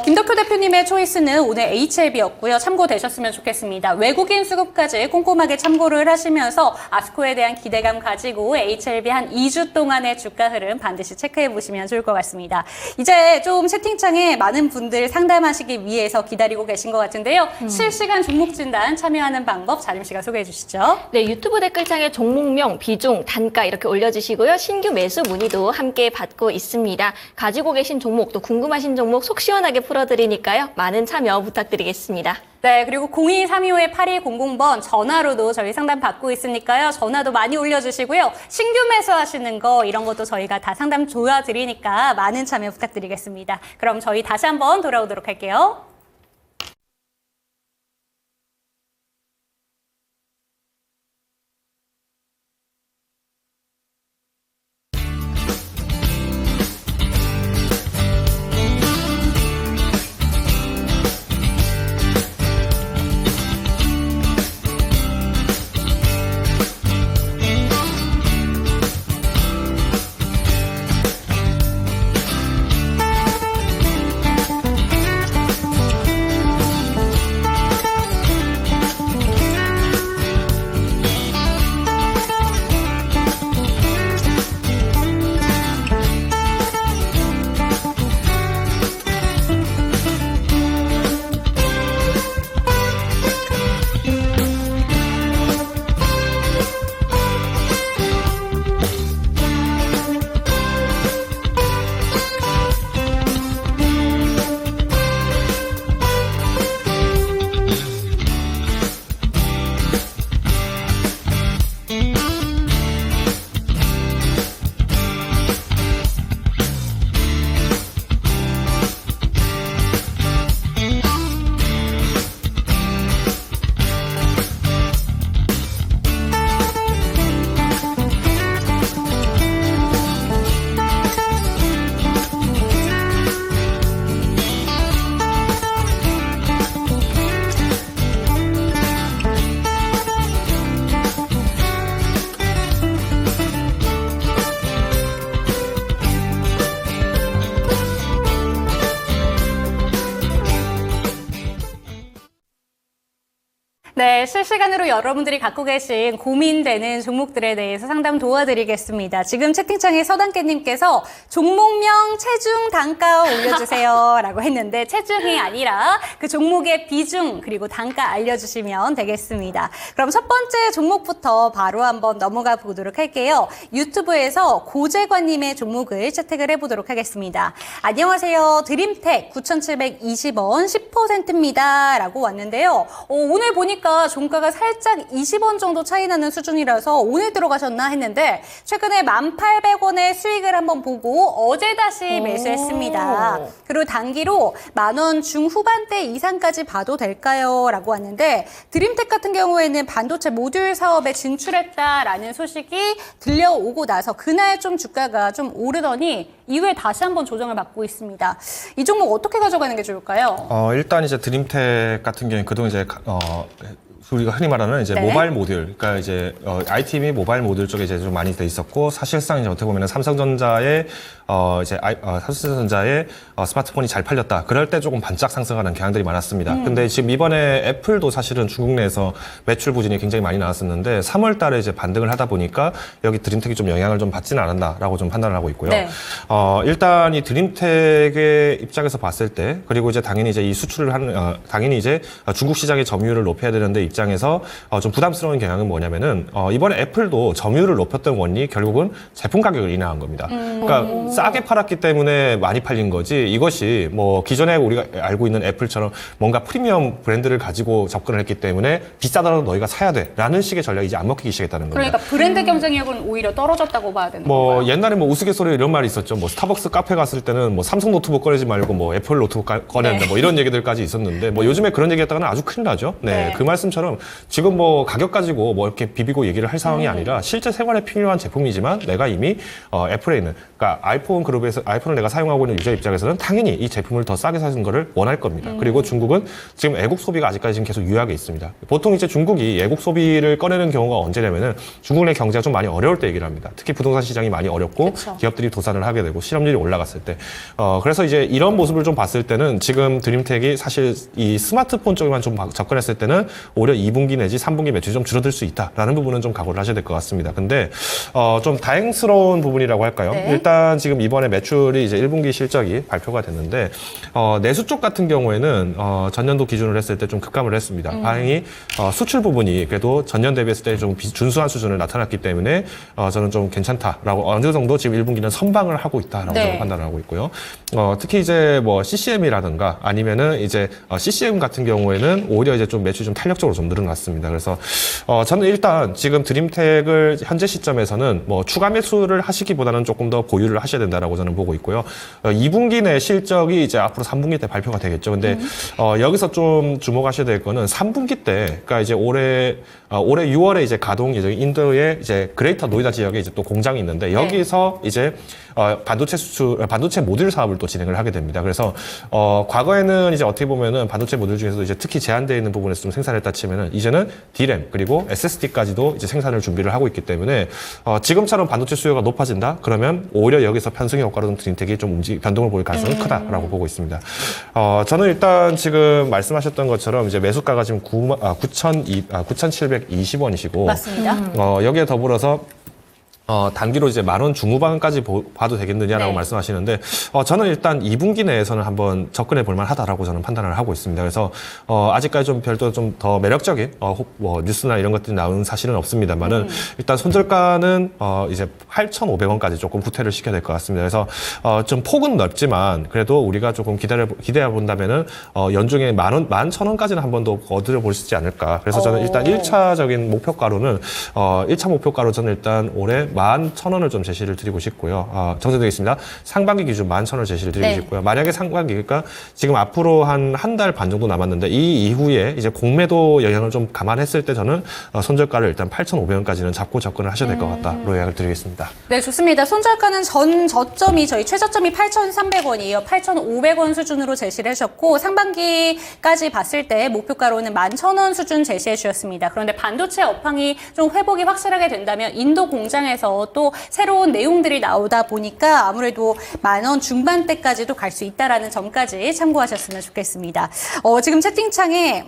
김덕효 대표님의 초이스는 오늘 HLB였고요. 참고되셨으면 좋겠습니다. 외국인 수급까지 꼼꼼하게 참고를 하시면서 아스코에 대한 기대감 가지고 HLB 한 2주 동안의 주가 흐름 반드시 체크해 보시면 좋을 것 같습니다. 이제 좀 채팅창에 많은 분들 상담하시기 위해서 기다리고 계신 것 같은데요. 실시간 종목 진단 참여하는 방법 자림 씨가 소개해 주시죠. 네, 유튜브 댓글창에 종목명, 비중, 단가 이렇게 올려주시고요. 신규 매수 문의도 함께 받고 있습니다. 가지고 계신 종목, 또 궁금하신 종목 속 시원하게 풀어드리니까요. 많은 참여 부탁드리겠습니다. 네, 그리고 0232-8200번 전화로도 저희 상담 받고 있으니까요. 전화도 많이 올려주시고요. 신규 매수하시는 거 이런 것도 저희가 다 상담 도와드리니까 많은 참여 부탁드리겠습니다. 그럼 저희 다시 한번 돌아오도록 할게요. 네, 실시간으로 여러분들이 갖고 계신 고민되는 종목들에 대해서 상담 도와드리겠습니다. 지금 채팅창에 서단깨님께서 종목명 체중 단가 올려주세요 라고 했는데 체중이 아니라 그 종목의 비중 그리고 단가 알려주시면 되겠습니다. 그럼 첫 번째 종목부터 바로 한번 넘어가 보도록 할게요. 유튜브에서 고재관님의 종목을 채택을 해보도록 하겠습니다. 안녕하세요. 드림텍 9,720원 10%입니다 라고 왔는데요. 오늘 보니까 종가가 살짝 20원 정도 차이 나는 수준이라서 오늘 들어가셨나 했는데 최근에 1,800원의 수익을 한번 보고 어제 다시 매수했습니다. 그리고 단기로 10,000원 중후반대 이상까지 봐도 될까요? 라고 왔는데 드림텍 같은 경우에는 반도체 모듈 사업에 진출했다라는 소식이 들려오고 나서 그날 좀 주가가 좀 오르더니 이후에 다시 한번 조정을 받고 있습니다. 이 종목 어떻게 가져가는 게 좋을까요? 일단 이제 드림텍 같은 경우에 그동안 이제 우리가 흔히 말하는 이제 네. 모바일 모듈, 그러니까 이제 ITM이 모바일 모듈 쪽에 이제 좀 많이 돼 있었고, 사실상 이제 어떻게 보면은 삼성전자의 삼성전자의 스마트폰이 잘 팔렸다. 그럴 때 조금 반짝 상승하는 경향들이 많았습니다. 근데 지금 이번에 애플도 사실은 중국 내에서 매출 부진이 굉장히 많이 나왔었는데 3월 달에 이제 반등을 하다 보니까 여기 드림텍이 좀 영향을 좀 받지는 않았다라고 좀 판단을 하고 있고요. 네. 일단 이 드림텍의 입장에서 봤을 때, 그리고 이제 당연히 이제 이 수출을 하는 당연히 이제 중국 시장의 점유율을 높여야 되는데 입장에서 좀 부담스러운 경향은 뭐냐면은 이번에 애플도 점유율을 높였던 원리 결국은 제품 가격을 인하한 겁니다. 그러니까 싸게 팔았기 때문에 많이 팔린 거지, 이것이 뭐 기존에 우리가 알고 있는 애플처럼 뭔가 프리미엄 브랜드를 가지고 접근을 했기 때문에 비싸더라도 너희가 사야 돼라는 식의 전략이 이제 안 먹히기 시작했다는 겁니다. 그러니까 브랜드 경쟁력은 오히려 떨어졌다고 봐야 되는 뭐 건가요? 옛날에 뭐 우스갯소리 이런 말이 있었죠. 뭐 스타벅스 카페 갔을 때는 뭐 삼성 노트북 꺼내지 말고 뭐 애플 노트북 꺼낸다. 네. 뭐 이런 얘기들까지 있었는데 뭐 요즘에 그런 얘기했다가는 아주 큰일 나죠. 네. 네. 그 말씀처럼 지금 뭐 가격 가지고 뭐 이렇게 비비고 얘기를 할 상황이 아니라 실제 생활에 필요한 제품이지만 내가 이미 애플에 있는, 그러니까 아이폰 그룹에서 아이폰을 내가 사용하고 있는 유저 입장에서는 당연히 이 제품을 더 싸게 사는 거를 원할 겁니다. 그리고 중국은 지금 애국 소비가 아직까지 지금 계속 유약에 있습니다. 보통 이제 중국이 애국 소비를 꺼내는 경우가 언제냐면은 중국 내 경제가 좀 많이 어려울 때 얘기를 합니다. 특히 부동산 시장이 많이 어렵고 그쵸. 기업들이 도산을 하게 되고 실업률이 올라갔을 때. 그래서 이제 이런 모습을 좀 봤을 때는 지금 드림텍이 사실 이 스마트폰 쪽에만 좀 접근했을 때는 오히려 2분기 내지 3분기 매출이 좀 줄어들 수 있다라는 부분은 좀 각오를 하셔야 될 것 같습니다. 근데 좀 다행스러운 부분이라고 할까요? 네. 일단 지금 이번에 매출이 이제 1분기 실적이 발표가 됐는데 내수 쪽 같은 경우에는 전년도 기준으로 했을 때 좀 급감을 했습니다. 다행히 수출 부분이 그래도 전년 대비했을 때 좀 준수한 수준을 나타났기 때문에 저는 좀 괜찮다라고, 어느 정도 지금 1분기는 선방을 하고 있다라고 네. 저는 판단을 하고 있고요. 특히 이제 뭐 CCM이라든가 아니면은 이제 CCM 같은 경우에는 오히려 이제 좀 매출이 좀 탄력적으로 좀 늘어났습니다. 그래서 저는 일단 지금 드림텍을 현재 시점에서는 뭐 추가 매수를 하시기보다는 조금 더 보유를 하셔야 된다라고 저는 보고 있고요. 2분기 내 실적이 이제 앞으로 3분기 때 발표가 되겠죠. 근데 여기서 좀 주목하셔야 될 거는 3분기 때, 그러니까 이제 올해 6월에 이제 가동 예정인 인도의 이제 그레이터 노이다 지역에 이제 또 공장이 있는데 여기서 이제 반도체 모듈 사업을 또 진행을 하게 됩니다. 그래서 과거에는 이제 어떻게 보면은 반도체 모듈 중에서도 이제 특히 제한되어 있는 부분에서 좀 생산을 했다 치면은 이제는 D램 그리고 SSD까지도 이제 생산을 준비를 하고 있기 때문에 지금처럼 반도체 수요가 높아진다 그러면 오히려 여기서 편승의 효과로 좀 드림텍이 좀 변동을 보일 가능성이 크다라고 보고 있습니다. 저는 일단 지금 말씀하셨던 것처럼 이제 매수가가 지금 9,720원이시고 맞습니다. 여기에 더불어서 단기로 이제 10,000원 중후반까지 봐도 되겠느냐라고 네. 말씀하시는데, 저는 일단 2분기 내에서는 한번 접근해 볼 만하다라고 저는 판단을 하고 있습니다. 그래서, 아직까지 좀 별도 좀 더 매력적인, 뭐, 뉴스나 이런 것들이 나오는 사실은 없습니다만은, 일단 손절가는, 이제 8,500원까지 조금 후퇴를 시켜야 될 것 같습니다. 그래서, 좀 폭은 넓지만, 그래도 우리가 조금 기대해 본다면은, 연중에 11,000원까지는 한 번 더 거들어 볼 수 있지 않을까. 그래서 저는 일단 1차적인 목표가로는, 1차 목표가로 저는 일단 올해 11,000원을 좀 제시를 드리고 싶고요. 정리되겠습니다. 상반기 기준 11,000원을 제시를 드리고 네. 싶고요. 만약에 상반기, 그러니까 지금 앞으로 한 달 반 정도 남았는데 이 이후에 이제 공매도 영향을 좀 감안했을 때 저는 손절가를 일단 8,500원까지는 잡고 접근을 하셔야 될 것 같다로 예약을 드리겠습니다. 네, 좋습니다. 손절가는 전 저점이 저희 최저점이 8,300원이에요. 8,500원 수준으로 제시를 하셨고 상반기까지 봤을 때 목표가로는 11,000원 수준 제시해 주셨습니다. 그런데 반도체 업황이 좀 회복이 확실하게 된다면 인도 공장에서 또 새로운 내용들이 나오다 보니까 아무래도 10,000원 중반대까지도 갈 수 있다라는 점까지 참고하셨으면 좋겠습니다. 지금 채팅창에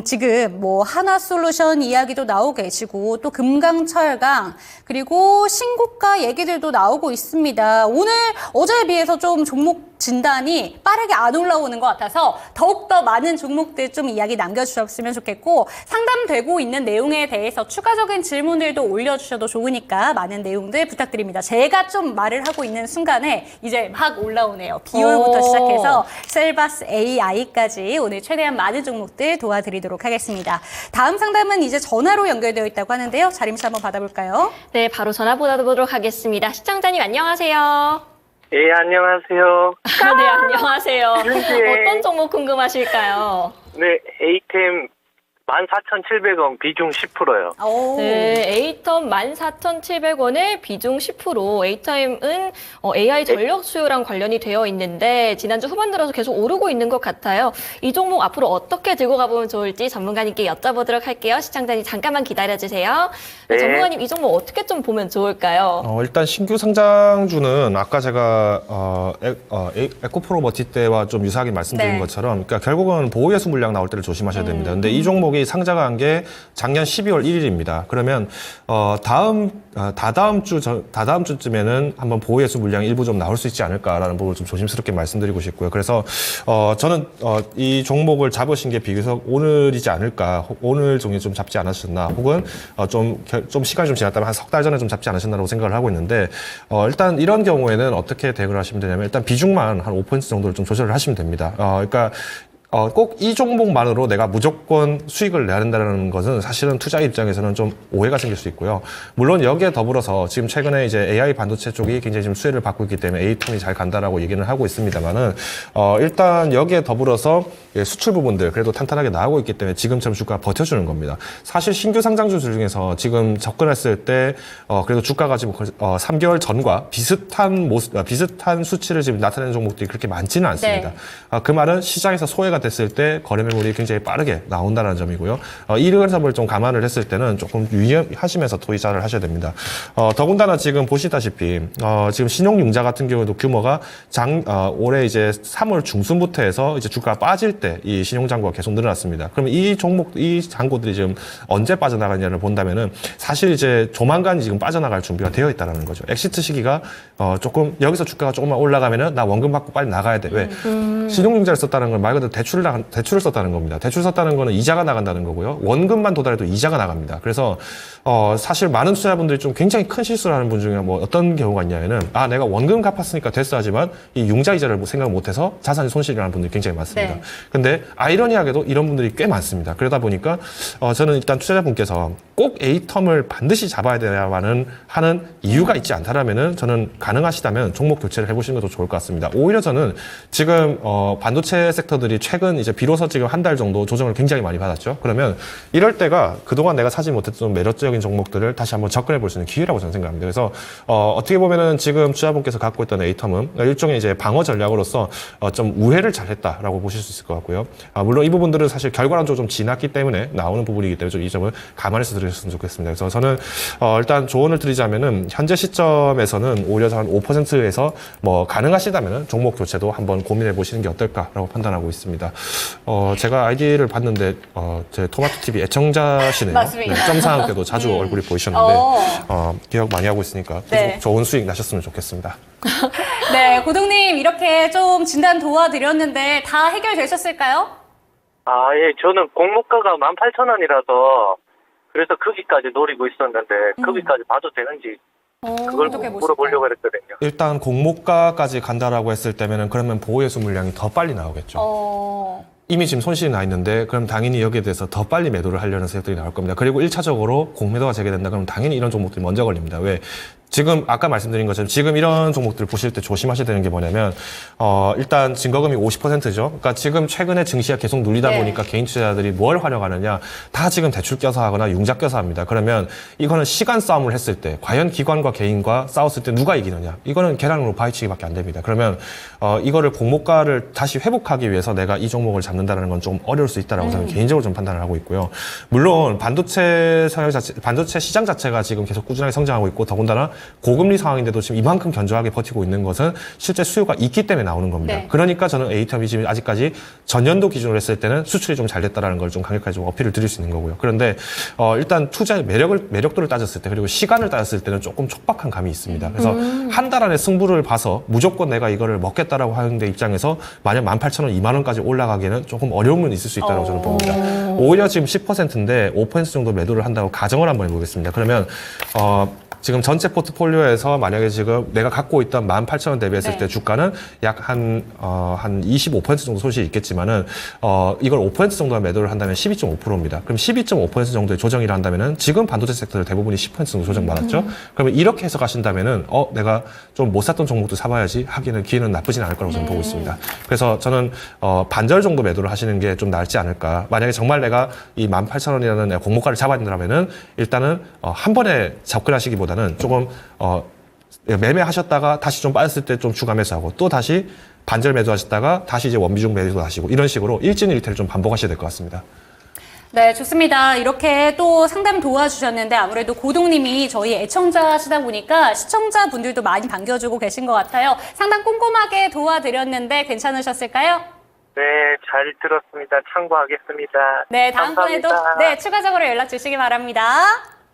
지금 뭐 하나솔루션 이야기도 나오고 계시고 또 금강철강 그리고 신고가 얘기들도 나오고 있습니다. 오늘 어제에 비해서 좀 종목 진단이 빠르게 안 올라오는 것 같아서 더욱더 많은 종목들 좀 이야기 남겨주셨으면 좋겠고 상담되고 있는 내용에 대해서 추가적인 질문들도 올려주셔도 좋으니까 많은 내용들 부탁드립니다. 제가 좀 말을 하고 있는 순간에 이제 막 올라오네요. 비올부터 시작해서 셀바스 AI까지 오늘 최대한 많은 종목들 도와드리도록 하겠습니다. 다음 상담은 이제 전화로 연결되어 있다고 하는데요. 자림씨 한번 받아볼까요? 네, 바로 전화 받아보도록 하겠습니다. 시청자님 안녕하세요. 예, 안녕하세요. 네, 안녕하세요. 네. 어떤 종목 궁금하실까요? 네, 에이템 14,700원 비중 10%요. 오. 네, A텀 14,700원에 비중 10%. A타임은 AI 전력 수요랑 관련이 되어 있는데 지난주 후반 들어서 계속 오르고 있는 것 같아요. 이 종목 앞으로 어떻게 들고 가보면 좋을지 전문가님께 여쭤보도록 할게요. 시청자님 잠깐만 기다려주세요. 네. 전문가님 이 종목 어떻게 좀 보면 좋을까요? 일단 신규 상장주는 아까 제가 에코프로머티 때와 좀 유사하게 말씀드린 네. 것처럼, 그러니까 결국은 보호예수 물량 나올 때를 조심하셔야 됩니다. 근데 이 종목이 상장한 게 작년 12월 1일입니다. 그러면 다다음 주쯤에는 한번 보호예수 물량이 일부 좀 나올 수 있지 않을까라는 부분을 좀 조심스럽게 말씀드리고 싶고요. 그래서 저는 이 종목을 잡으신 게 비교적 오늘이지 않을까, 오늘 종이 좀 잡지 않으셨나, 혹은 좀 시간이 좀 지났다면 한 석 달 전에 좀 잡지 않으셨나라고 생각을 하고 있는데, 일단 이런 경우에는 어떻게 대응을 하시면 되냐면, 일단 비중만 한 5% 정도를 좀 조절을 하시면 됩니다. 그러니까 꼭 이 종목만으로 내가 무조건 수익을 내야 된다는 것은 사실은 투자 입장에서는 좀 오해가 생길 수 있고요. 물론 여기에 더불어서 지금 최근에 이제 AI 반도체 쪽이 굉장히 지금 수혜를 받고 있기 때문에 A텀이 잘 간다라고 얘기는 하고 있습니다만은, 일단 여기에 더불어서 수출 부분들 그래도 탄탄하게 나오고 있기 때문에 지금처럼 주가가 버텨주는 겁니다. 사실 신규 상장주 중에서 지금 접근했을 때, 그래도 주가가 지금 3개월 전과 비슷한 수치를 지금 나타내는 종목들이 그렇게 많지는 않습니다. 네. 그 말은 시장에서 소외가 됐을 때 거래 매물이 굉장히 빠르게 나온다는 점이고요. 이 점을 좀 감안을 했을 때는 조금 유의하시면서 투자를 하셔야 됩니다. 더군다나 지금 보시다시피 지금 신용융자 같은 경우에도 규모가 올해 이제 3월 중순부터 해서 이제 주가가 빠질 때 이 신용잔고가 계속 늘어났습니다. 그럼 이 잔고들이 지금 언제 빠져나가냐를 본다면은 사실 이제 조만간 지금 빠져나갈 준비가 되어 있다는 거죠. 엑시트 시기가 조금 여기서 주가가 조금만 올라가면은 나 원금 받고 빨리 나가야 돼. 왜? 신용융자를 썼다는 건 말 그대로 대출을 썼다는 겁니다. 대출 썼다는 거는 이자가 나간다는 거고요. 원금만 도달해도 이자가 나갑니다. 그래서 사실 많은 투자자분들이 좀 굉장히 큰 실수를 하는 분 중에 뭐 어떤 경우가 있냐면은 내가 원금 갚았으니까 됐어 하지만 이 융자 이자를 생각 못해서 자산이 손실이 나는 분들이 굉장히 많습니다. 네. 근데 아이러니하게도 이런 분들이 꽤 많습니다. 그러다 보니까 저는 일단 투자자분께서 꼭 A텀을 반드시 잡아야 되야만은 하는 이유가 있지 않다라면은 저는 가능하시다면 종목 교체를 해보시는 것도 좋을 것 같습니다. 오히려 저는 지금 반도체 섹터들이 최근 이제 비로소 지금 한 달 정도 조정을 굉장히 많이 받았죠. 그러면 이럴 때가 그동안 내가 사지 못했던 매력적인 종목들을 다시 한번 접근해 볼 수 있는 기회라고 저는 생각합니다. 그래서 어떻게 보면은 지금 투자분께서 갖고 있던 A텀은 일종의 이제 방어 전략으로서 좀 우회를 잘했다라고 보실 수 있을 것 같고요. 물론 이 부분들은 사실 결과론적으로 좀 지났기 때문에 나오는 부분이기 때문에 좀 이 점을 감안해서 들으셨으면 좋겠습니다. 그래서 저는 일단 조언을 드리자면은 현재 시점에서는 오히려 한 5%에서 뭐 가능하시다면은 종목 교체도 한번 고민해 보시는 게 어떨까라고 판단하고 있습니다. 제가 아이디를 봤는데 제 토마토 TV 애청자시네요. 맞습니다. 네, 점상 때도 자주 얼굴이 보이셨는데 기억 많이 하고 있으니까 네. 좋은 수익 나셨으면 좋겠습니다. 네, 고동님 이렇게 좀 진단 도와드렸는데 다 해결되셨을까요? 예, 저는 공모가가 18,000원이라서 그래서 거기까지 노리고 있었는데 거기까지 봐도 되는지 그걸 어떻게 물어보려고 했거든요. 일단 공모가까지 간다라고 했을 때면은 그러면 보호예수 물량이 더 빨리 나오겠죠. 이미 지금 손실이 나 있는데 그럼 당연히 여기에 대해서 더 빨리 매도를 하려는 세력들이 나올 겁니다. 그리고 1차적으로 공매도가 재개된다 그러면 당연히 이런 종목들이 먼저 걸립니다. 왜? 지금 아까 말씀드린 것처럼 지금 이런 종목들을 보실 때 조심하셔야 되는 게 뭐냐면 일단 증거금이 50%죠. 그러니까 지금 최근에 증시가 계속 눌리다 네. 보니까 개인 투자자들이 뭘 활용하느냐 다 지금 대출 껴서 하거나 융자 껴서 합니다. 그러면 이거는 시간 싸움을 했을 때 과연 기관과 개인과 싸웠을 때 누가 이기느냐? 이거는 계란으로 바위치기밖에 안 됩니다. 그러면 이거를 공모가를 다시 회복하기 위해서 내가 이 종목을 잡는다는 건 좀 어려울 수 있다라고 저는 개인적으로 좀 판단을 하고 있고요. 물론 반도체 시장 자체가 지금 계속 꾸준하게 성장하고 있고 더군다나 고금리 상황인데도 지금 이만큼 견조하게 버티고 있는 것은 실제 수요가 있기 때문에 나오는 겁니다. 네. 그러니까 저는 A텀이 지금 아직까지 전년도 기준으로 했을 때는 수출이 좀 잘 됐다라는 걸 좀 강력하게 좀 어필을 드릴 수 있는 거고요. 그런데 일단 투자의 매력도를 따졌을 때 그리고 시간을 따졌을 때는 조금 촉박한 감이 있습니다. 그래서 한 달 안에 승부를 봐서 무조건 내가 이거를 먹겠다라고 하는 데 입장에서 만약 18,000원, 2만 원까지 올라가기에는 조금 어려움은 있을 수 있다고 저는 봅니다. 오히려 지금 10%인데 5% 정도 매도를 한다고 가정을 한번 해보겠습니다. 그러면 지금 전체 포트 포트폴리오에서 만약에 지금 내가 갖고 있던 18,000원 대비했을 네. 때 주가는 약 한 25% 정도 소식이 있겠지만은, 이걸 5% 정도만 매도를 한다면 12.5%입니다. 그럼 12.5% 정도의 조정이라 한다면은 지금 반도체 섹터들 대부분이 10% 정도 조정받았죠? 그러면 이렇게 해서 가신다면은, 내가 좀 못 샀던 종목도 사봐야지 하기는 기회는 나쁘진 않을 거라고 저는 보고 있습니다. 그래서 저는, 반절 정도 매도를 하시는 게 좀 낫지 않을까. 만약에 정말 내가 이 18,000원이라는 공모가를 잡아야 된다면은 일단은, 한 번에 접근하시기보다는 조금, 매매하셨다가 다시 좀 빠졌을 때 좀 추가 매수하고 또 다시 반절 매도하셨다가 다시 이제 원비중 매도하시고 이런 식으로 일진일퇴를 좀 반복하셔야 될 것 같습니다. 네, 좋습니다. 이렇게 또 상담 도와주셨는데 아무래도 고동님이 저희 애청자시다 보니까 시청자분들도 많이 반겨주고 계신 것 같아요. 상담 꼼꼼하게 도와드렸는데 괜찮으셨을까요? 네, 잘 들었습니다. 참고하겠습니다. 네, 다음번에도 감사합니다. 네, 추가적으로 연락 주시기 바랍니다.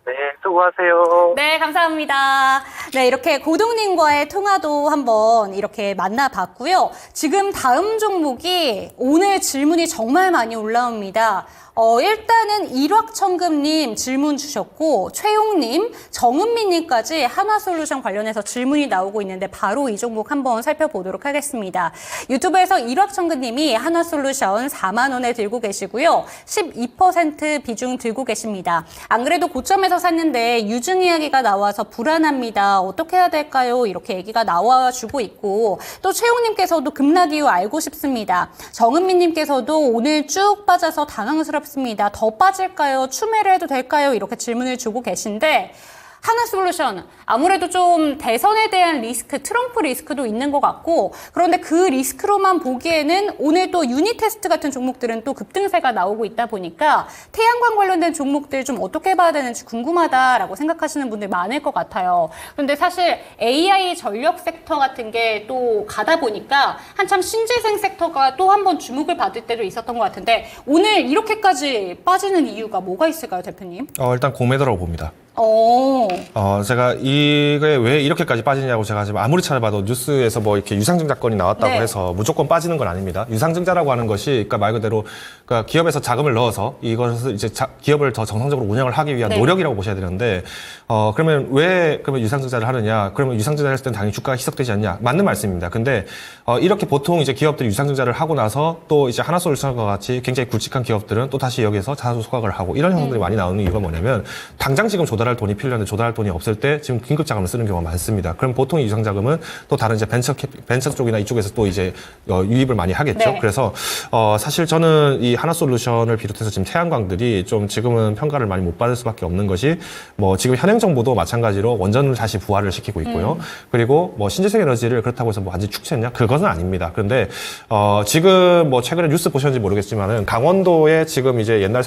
네, 수고하세요. 네, 감사합니다. 네, 이렇게 고동님과의 통화도 한번 이렇게 만나봤고요. 지금 다음 종목이 오늘 질문이 정말 많이 올라옵니다. 일단은 일확천금님 질문 주셨고, 최용님, 정은미님까지 한화솔루션 관련해서 질문이 나오고 있는데 바로 이 종목 한번 살펴보도록 하겠습니다. 유튜브에서 일확천금님이 한화솔루션 4만 원에 들고 계시고요. 12% 비중 들고 계십니다. 안 그래도 고점에서 샀는데 유증 이야기가 나와서 불안합니다. 어떻게 해야 될까요? 이렇게 얘기가 나와주고 있고, 또 최용님께서도 급락 이유 알고 싶습니다. 정은미님께서도 오늘 쭉 빠져서 당황스럽습니다. 더 빠질까요? 추매를 해도 될까요? 이렇게 질문을 주고 계신데, 하나솔루션 아무래도 좀 대선에 대한 리스크, 트럼프 리스크도 있는 것 같고, 그런데 그 리스크로만 보기에는 오늘 또 유니 테스트 같은 종목들은 또 급등세가 나오고 있다 보니까 태양광 관련된 종목들 좀 어떻게 봐야 되는지 궁금하다라고 생각하시는 분들 많을 것 같아요. 그런데 사실 AI 전력 섹터 같은 게 또 가다 보니까 한참 신재생 섹터가 또 한 번 주목을 받을 때도 있었던 것 같은데, 오늘 이렇게까지 빠지는 이유가 뭐가 있을까요, 대표님? 일단 공매도라고 봅니다. 오. 제가 이게 왜 이렇게까지 빠지냐고 제가 지금 아무리 찾아봐도 뉴스에서 뭐 이렇게 유상증자 건이 나왔다고 네. 해서 무조건 빠지는 건 아닙니다. 유상증자라고 하는 것이, 그러니까 말 그대로, 그러니까 기업에서 자금을 넣어서 이것을 이제 기업을 더 정상적으로 운영을 하기 위한 네. 노력이라고 보셔야 되는데, 그러면 그러면 유상증자를 하느냐? 그러면 유상증자를 했을 때는 당연히 주가가 희석되지 않냐? 맞는 말씀입니다. 근데, 이렇게 보통 이제 기업들이 유상증자를 하고 나서 또 이제 하나솔루션과 같이 굉장히 굵직한 기업들은 또 다시 여기에서 자사주 소각을 하고 이런 현상들이 많이 나오는 이유가 뭐냐면, 당장 지금 조달할 돈이 필요한데 조달할 돈이 없을 때 지금 긴급 자금을 쓰는 경우가 많습니다. 그럼 보통 이 유상 자금은 또 다른 이제 벤처 쪽이나 이쪽에서 또 이제 유입을 많이 하겠죠. 네. 그래서 사실 저는 이 하나솔루션을 비롯해서 지금 태양광들이 좀 지금은 평가를 많이 못 받을 수밖에 없는 것이, 뭐 지금 현행 정부도 마찬가지로 원전을 다시 부활을 시키고 있고요. 그리고 뭐 신재생 에너지를 그렇다고 해서 뭐 완전히 축소했냐? 그것은 아닙니다. 그런데 지금 뭐 최근에 뉴스 보셨는지 모르겠지만은 강원도에 지금 이제 옛날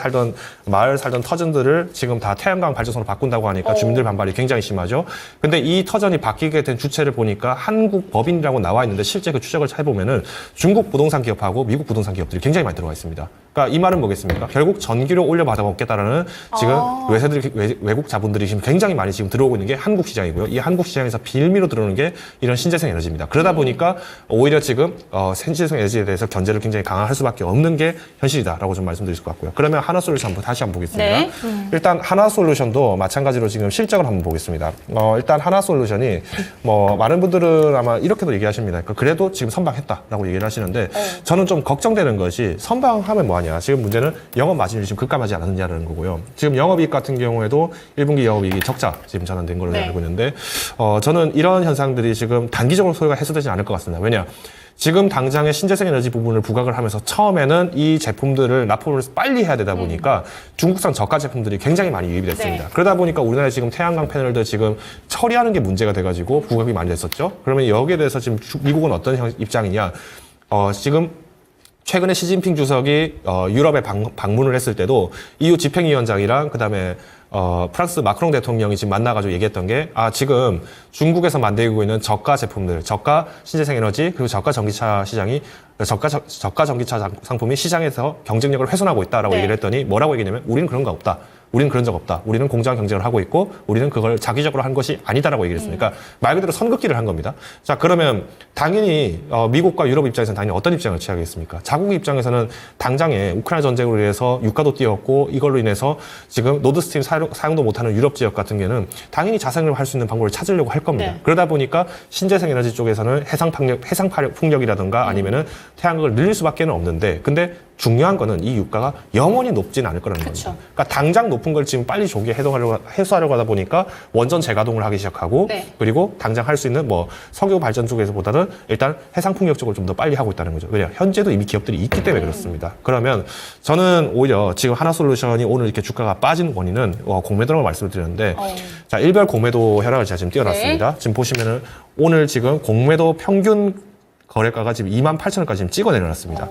마을 살던 터전들을 지금 다 태양광 발전소로 바꾼다고 하니까 주민들 반발이 굉장히 심하죠. 근데 이 터전이 바뀌게 된 주체를 보니까 한국 법인이라고 나와 있는데 실제 그 추적을 해보면은 중국 부동산 기업하고 미국 부동산 기업들이 굉장히 많이 들어가 있습니다. 그러니까 이 말은 뭐겠습니까? 결국 전기료 올려받아 먹겠다라는 지금 외국 자본들이 지금 굉장히 많이 지금 들어오고 있는 게 한국 시장이고요. 이 한국 시장에서 빌미로 들어오는 게 이런 신재생 에너지입니다. 그러다 보니까 오히려 지금 신재생 에너지에 대해서 견제를 굉장히 강화할 수밖에 없는 게 현실이다라고 좀 말씀드릴 것 같고요. 그러면 하나솔루션 다시 한번 보겠습니다. 네. 일단 하나솔루션도 마찬가지로 지금 실적을 한번 보겠습니다. 일단 하나솔루션이 뭐 많은 분들은 아마 이렇게도 얘기하십니다. 그러니까 그래도 지금 선방했다라고 얘기를 하시는데, 저는 좀 걱정되는 것이 선방하면 뭐하냐. 지금 문제는 영업 마진율이 지금 급감하지 않았느냐라는 거고요. 지금 영업이익 같은 경우에도 1분기 영업이익이 적자 지금 전환된 걸로 네. 알고 있는데, 저는 이런 현상들이 지금 단기적으로 소요가 해소되지 않을 것 같습니다. 왜냐? 지금 당장의 신재생 에너지 부분을 부각을 하면서 처음에는 이 제품들을 납품을 빨리 해야 되다 보니까 중국산 저가 제품들이 굉장히 많이 유입이 됐습니다. 네. 그러다 보니까 우리나라에 지금 태양광 패널들 지금 처리하는 게 문제가 돼가지고 부각이 많이 됐었죠. 그러면 여기에 대해서 지금 미국은 어떤 입장이냐? 지금 최근에 시진핑 주석이 유럽에 방문을 했을 때도 EU 집행위원장이랑 그다음에 프랑스 마크롱 대통령이 지금 만나가지고 얘기했던 게, 지금 중국에서 만들고 있는 저가 제품들, 저가 신재생 에너지, 그리고 저가 전기차 시장이, 저가 전기차 상품이 시장에서 경쟁력을 훼손하고 있다라고 네. 얘기를 했더니 뭐라고 얘기냐면, 우리는 그런 거 없다. 우리는 그런 적 없다. 우리는 공정한 경쟁을 하고 있고 우리는 그걸 자기적으로 한 것이 아니다라고 얘기를 했으니까 말 그대로 선긋기를 한 겁니다. 자, 그러면 당연히 미국과 유럽 입장에서는 당연히 어떤 입장을 취하겠습니까? 자국 입장에서는 당장에 우크라이나 전쟁으로 인해서 유가도 뛰었고 이걸로 인해서 지금 노드스트림 사용도 못하는 유럽 지역 같은 경우는 당연히 자생을 할 수 있는 방법을 찾으려고 할 겁니다. 네. 그러다 보니까 신재생 에너지 쪽에서는 해상 풍력이라든가 아니면은 태양광을 늘릴 수밖에 없는데 근데 중요한 거는 이 유가가 영원히 높지는 않을 거라는 그쵸. 겁니다. 그러니까 당장 높은 걸 지금 빨리 조기에 해소하려고 하다 보니까 원전 재가동을 하기 시작하고 네. 그리고 당장 할 수 있는 뭐 석유 발전 쪽에서보다는 일단 해상 풍력 쪽을 좀 더 빨리 하고 있다는 거죠. 왜냐 현재도 이미 기업들이 있기 때문에 그렇습니다. 그러면 저는 오히려 지금 하나솔루션이 오늘 이렇게 주가가 빠진 원인은 공매도라고 말씀을 드렸는데 자 일별 공매도 혈압을 제가 지금 띄워놨습니다. 지금 보시면은 오늘 지금 공매도 평균 거래가가 지금 28,000원까지 지금 찍어 내려놨습니다.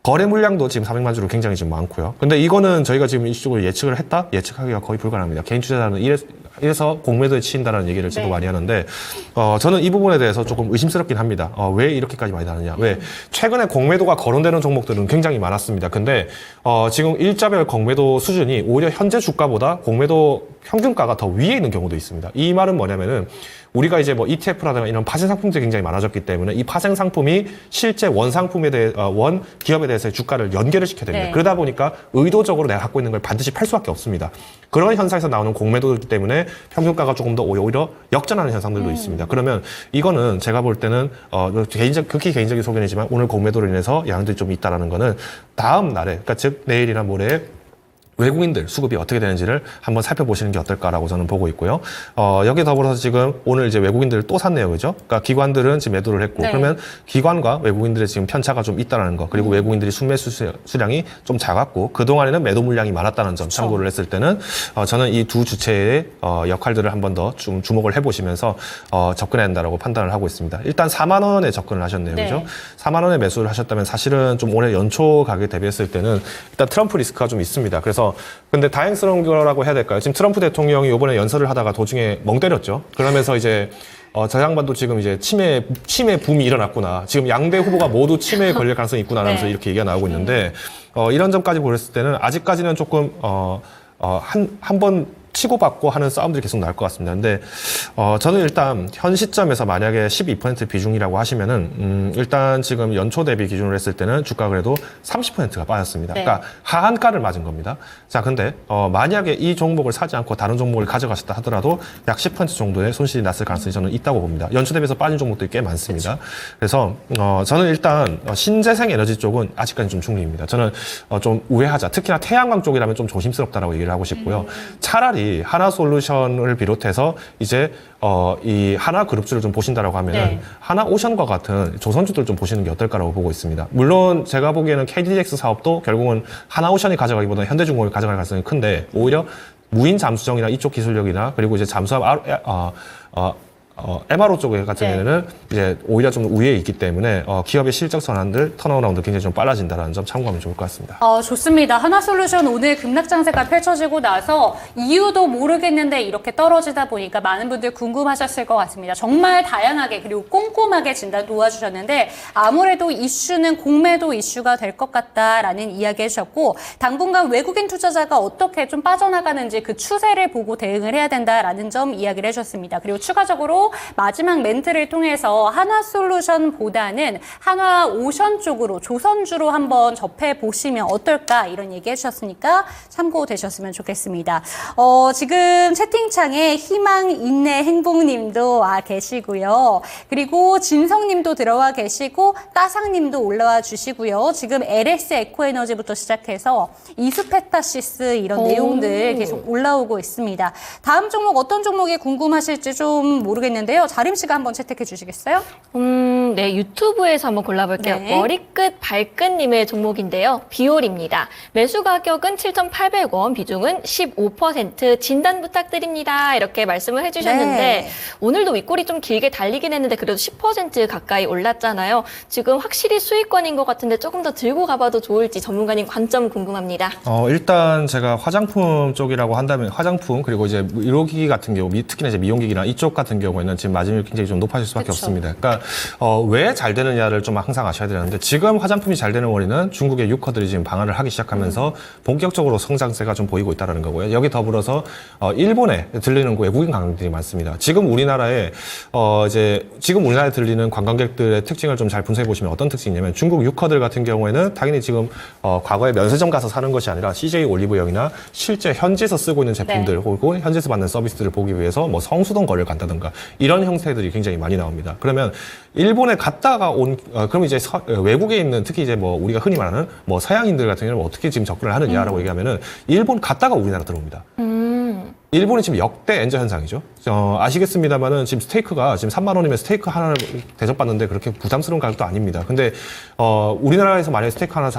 거래 물량도 지금 400만 주로 굉장히 지금 많고요. 근데 이거는 저희가 지금 이쪽으로 예측을 했다? 예측하기가 거의 불가능합니다. 개인 투자자는 이래서 공매도에 치인다는 얘기를 저도 많이 하는데, 저는 이 부분에 대해서 조금 의심스럽긴 합니다. 왜 이렇게까지 많이 나느냐. 왜? 최근에 공매도가 거론되는 종목들은 굉장히 많았습니다. 근데, 지금 일자별 공매도 수준이 오히려 현재 주가보다 공매도 평균가가 더 위에 있는 경우도 있습니다. 이 말은 뭐냐면은, 우리가 이제 뭐 ETF라든가 이런 파생 상품들이 굉장히 많아졌기 때문에 이 파생 상품이 실제 원 상품에 대해 원 기업에 대해서 주가를 연결을 시켜야 됩니다. 네. 그러다 보니까 의도적으로 내가 갖고 있는 걸 반드시 팔 수밖에 없습니다. 그런 현상에서 나오는 공매도이기 때문에 평균가가 조금 더 오히려 역전하는 현상들도 있습니다. 그러면 이거는 제가 볼 때는 극히 개인적인 소견이지만 오늘 공매도로 인해서 양들이 좀 있다라는 거는 다음 날에 그러니까 즉 내일이나 모레 외국인들 수급이 어떻게 되는지를 한번 살펴보시는 게 어떨까라고 저는 보고 있고요. 여기에 더불어서 지금 오늘 이제 외국인들 또 샀네요. 그죠? 그러니까 기관들은 지금 매도를 했고, 네. 그러면 기관과 외국인들의 지금 편차가 좀 있다는 거, 그리고 외국인들이 순매수 수량이 좀 작았고, 그동안에는 매도 물량이 많았다는 점 참고를 했을 때는, 저는 이 두 주체의 역할들을 한 번 더 좀 주목을 해보시면서, 접근해야 한다라고 판단을 하고 있습니다. 일단 4만 원에 접근을 하셨네요. 네. 그죠? 4만 원에 매수를 하셨다면 사실은 좀 올해 연초 가격에 대비했을 때는 일단 트럼프 리스크가 좀 있습니다. 그래서 근데 다행스러운 거라고 해야 될까요? 지금 트럼프 대통령이 이번에 연설을 하다가 도중에 멍 때렸죠. 그러면서 이제 저 양반도 지금 이제 치매 붐이 일어났구나. 지금 양대 후보가 모두 치매에 걸릴 가능성이 있구나 하면서 네. 이렇게 얘기가 나오고 있는데 이런 점까지 보였을 때는 아직까지는 조금 한 번 치고받고 하는 싸움들이 계속 나올 것 같습니다. 근데 저는 일단 현 시점에서 만약에 12% 비중이라고 하시면은 일단 지금 연초 대비 기준으로 했을 때는 주가 그래도 30%가 빠졌습니다. 네. 그러니까 하한가를 맞은 겁니다. 자, 근데 만약에 이 종목을 사지 않고 다른 종목을 가져가셨다 하더라도 약 10% 정도의 손실이 났을 가능성이 저는 있다고 봅니다. 연초 대비해서 빠진 종목들이 꽤 많습니다. 그래서 저는 일단 신재생 에너지 쪽은 아직까지 좀 중립입니다. 저는 좀 우회하자. 특히나 태양광 쪽이라면 좀 조심스럽다라고 얘기를 하고 싶고요. 차라리 하나솔루션을 비롯해서 이제 이 하나그룹주를 좀 보신다라고 하면은 네. 하나오션과 같은 조선주들 좀 보시는 게 어떨까라고 보고 있습니다. 물론 제가 보기에는 KDX 사업도 결국은 하나오션이 가져가기보다는 현대중공업이 가져갈 가능성이 큰데 오히려 무인 잠수정이나 이쪽 기술력이나 그리고 이제 잠수함 MRO 쪽에 같은 네. 경우에는 이제 오히려 좀 우위에 있기 때문에 기업의 실적 전환들 턴어라운드 굉장히 좀 빨라진다는 점 참고하면 좋을 것 같습니다. 좋습니다. 하나솔루션 오늘 급락장세가 펼쳐지고 나서 이유도 모르겠는데 이렇게 떨어지다 보니까 많은 분들 궁금하셨을 것 같습니다. 정말 다양하게 그리고 꼼꼼하게 진단 도와주셨는데 아무래도 이슈는 공매도 이슈가 될 것 같다라는 이야기 해주셨고 당분간 외국인 투자자가 어떻게 좀 빠져나가는지 그 추세를 보고 대응을 해야 된다라는 점 이야기를 해주셨습니다. 그리고 추가적으로 마지막 멘트를 통해서 하나솔루션보다는 하나오션 쪽으로 조선주로 한번 접해보시면 어떨까 이런 얘기 해주셨으니까 참고되셨으면 좋겠습니다. 지금 채팅창에 희망, 인내, 행복님도 와 계시고요. 그리고 진성님도 들어와 계시고 까상님도 올라와 주시고요. 지금 LS 에코에너지부터 시작해서 이수페타시스 이런 내용들 계속 올라오고 있습니다. 다음 종목 어떤 종목이 궁금하실지 좀 모르겠는데요. 자림 씨가 한번 채택해 주시겠어요? 네, 유튜브에서 한번 골라볼게요. 네. 머리끝 발끝님의 종목인데요. 비올입니다. 매수 가격은 7,800원, 비중은 15%, 진단 부탁드립니다. 이렇게 말씀을 해주셨는데 네. 오늘도 윗골이 좀 길게 달리긴 했는데 그래도 10% 가까이 올랐잖아요. 지금 확실히 수익권인 것 같은데 조금 더 들고 가봐도 좋을지 전문가님 관점 궁금합니다. 일단 제가 화장품 쪽이라고 한다면 화장품 그리고 이제 의료기기 같은 경우 특히나 이제 미용기기나 이쪽 같은 경우에는 되면은 지금 마진율이 굉장히 좀 높아질 수밖에 그쵸. 없습니다. 그러니까 왜 잘 되느냐를 좀 항상 아셔야 되는데 지금 화장품이 잘 되는 원인은 중국의 유커들이 지금 방한을 하기 시작하면서 본격적으로 성장세가 좀 보이고 있다는 거고요. 여기 더불어서 일본에 들리는 외국인 관광객들이 많습니다. 지금 우리나라에 지금 우리나라에 들리는 관광객들의 특징을 좀 잘 분석해 보시면 어떤 특징이냐면 중국 유커들 같은 경우에는 당연히 지금 과거에 면세점 가서 사는 것이 아니라 CJ 올리브영이나 실제 현지에서 쓰고 있는 제품들 혹은 현지에서 받는 서비스들을 보기 위해서 뭐 성수동 거리를 간다든가 이런 형태들이 굉장히 많이 나옵니다. 그러면 일본에 갔다가 그럼 이제 외국에 있는 특히 이제 뭐 우리가 흔히 말하는 뭐 서양인들 같은 경우는 어떻게 지금 접근을 하느냐라고 얘기하면은 일본 갔다가 우리나라 들어옵니다. 일본이 지금 역대 엔저 현상이죠. 아시겠습니다만은 지금 스테이크가 지금 3만 원이면 스테이크 하나를 대접받는데 그렇게 부담스러운 가격도 아닙니다. 근데 우리나라에서 만약에 스테이크 하나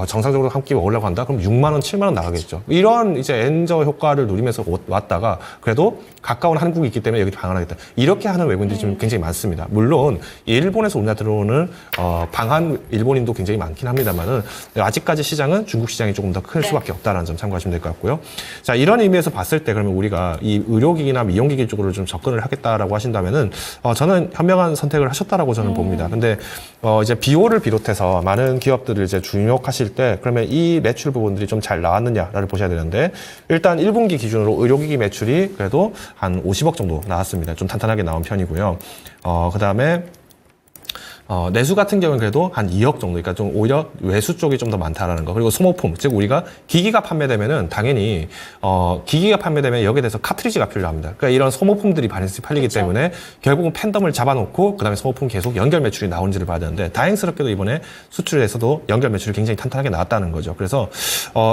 정상적으로 한 끼 먹으려고 한다? 그럼 6만 원, 7만 원 나가겠죠. 이런 이제 엔저 효과를 누리면서 왔다가 그래도 가까운 한국이 있기 때문에 여기 방한하겠다. 이렇게 하는 외국인들이 지금 굉장히 많습니다. 물론 일본에서 우리나라 들어오는 방한 일본인도 굉장히 많긴 합니다만은 아직까지 시장은 중국 시장이 조금 더 클 수밖에 없다는 점 참고하시면 될 것 같고요. 자, 이런 의미에서 봤을 때 그러면 우리가 이 의료기기나 미용기기 쪽으로 좀 접근을 하겠다라고 하신다면은 저는 현명한 선택을 하셨다라고 저는 봅니다. 근데 이제 비오를 비롯해서 많은 기업들을 이제 주목하실 때 그러면 이 매출 부분들이 좀 잘 나왔느냐를 보셔야 되는데 일단 1분기 기준으로 의료기기 매출이 그래도 한 50억 정도 나왔습니다. 좀 탄탄하게 나온 편이고요. 그다음에 내수 같은 경우는 그래도 한 2억 정도, 그러니까 좀 오히려 외수 쪽이 좀 더 많다라는 거. 그리고 소모품, 즉 우리가 기기가 판매되면은 당연히 기기가 판매되면 여기에 대해서 카트리지가 필요합니다. 그러니까 이런 소모품들이 많이 팔리기 때문에 결국은 팬덤을 잡아놓고 그다음에 소모품 계속 연결 매출이 나오는지를 봐야 되는데 다행스럽게도 이번에 수출에서도 연결 매출이 굉장히 탄탄하게 나왔다는 거죠. 그래서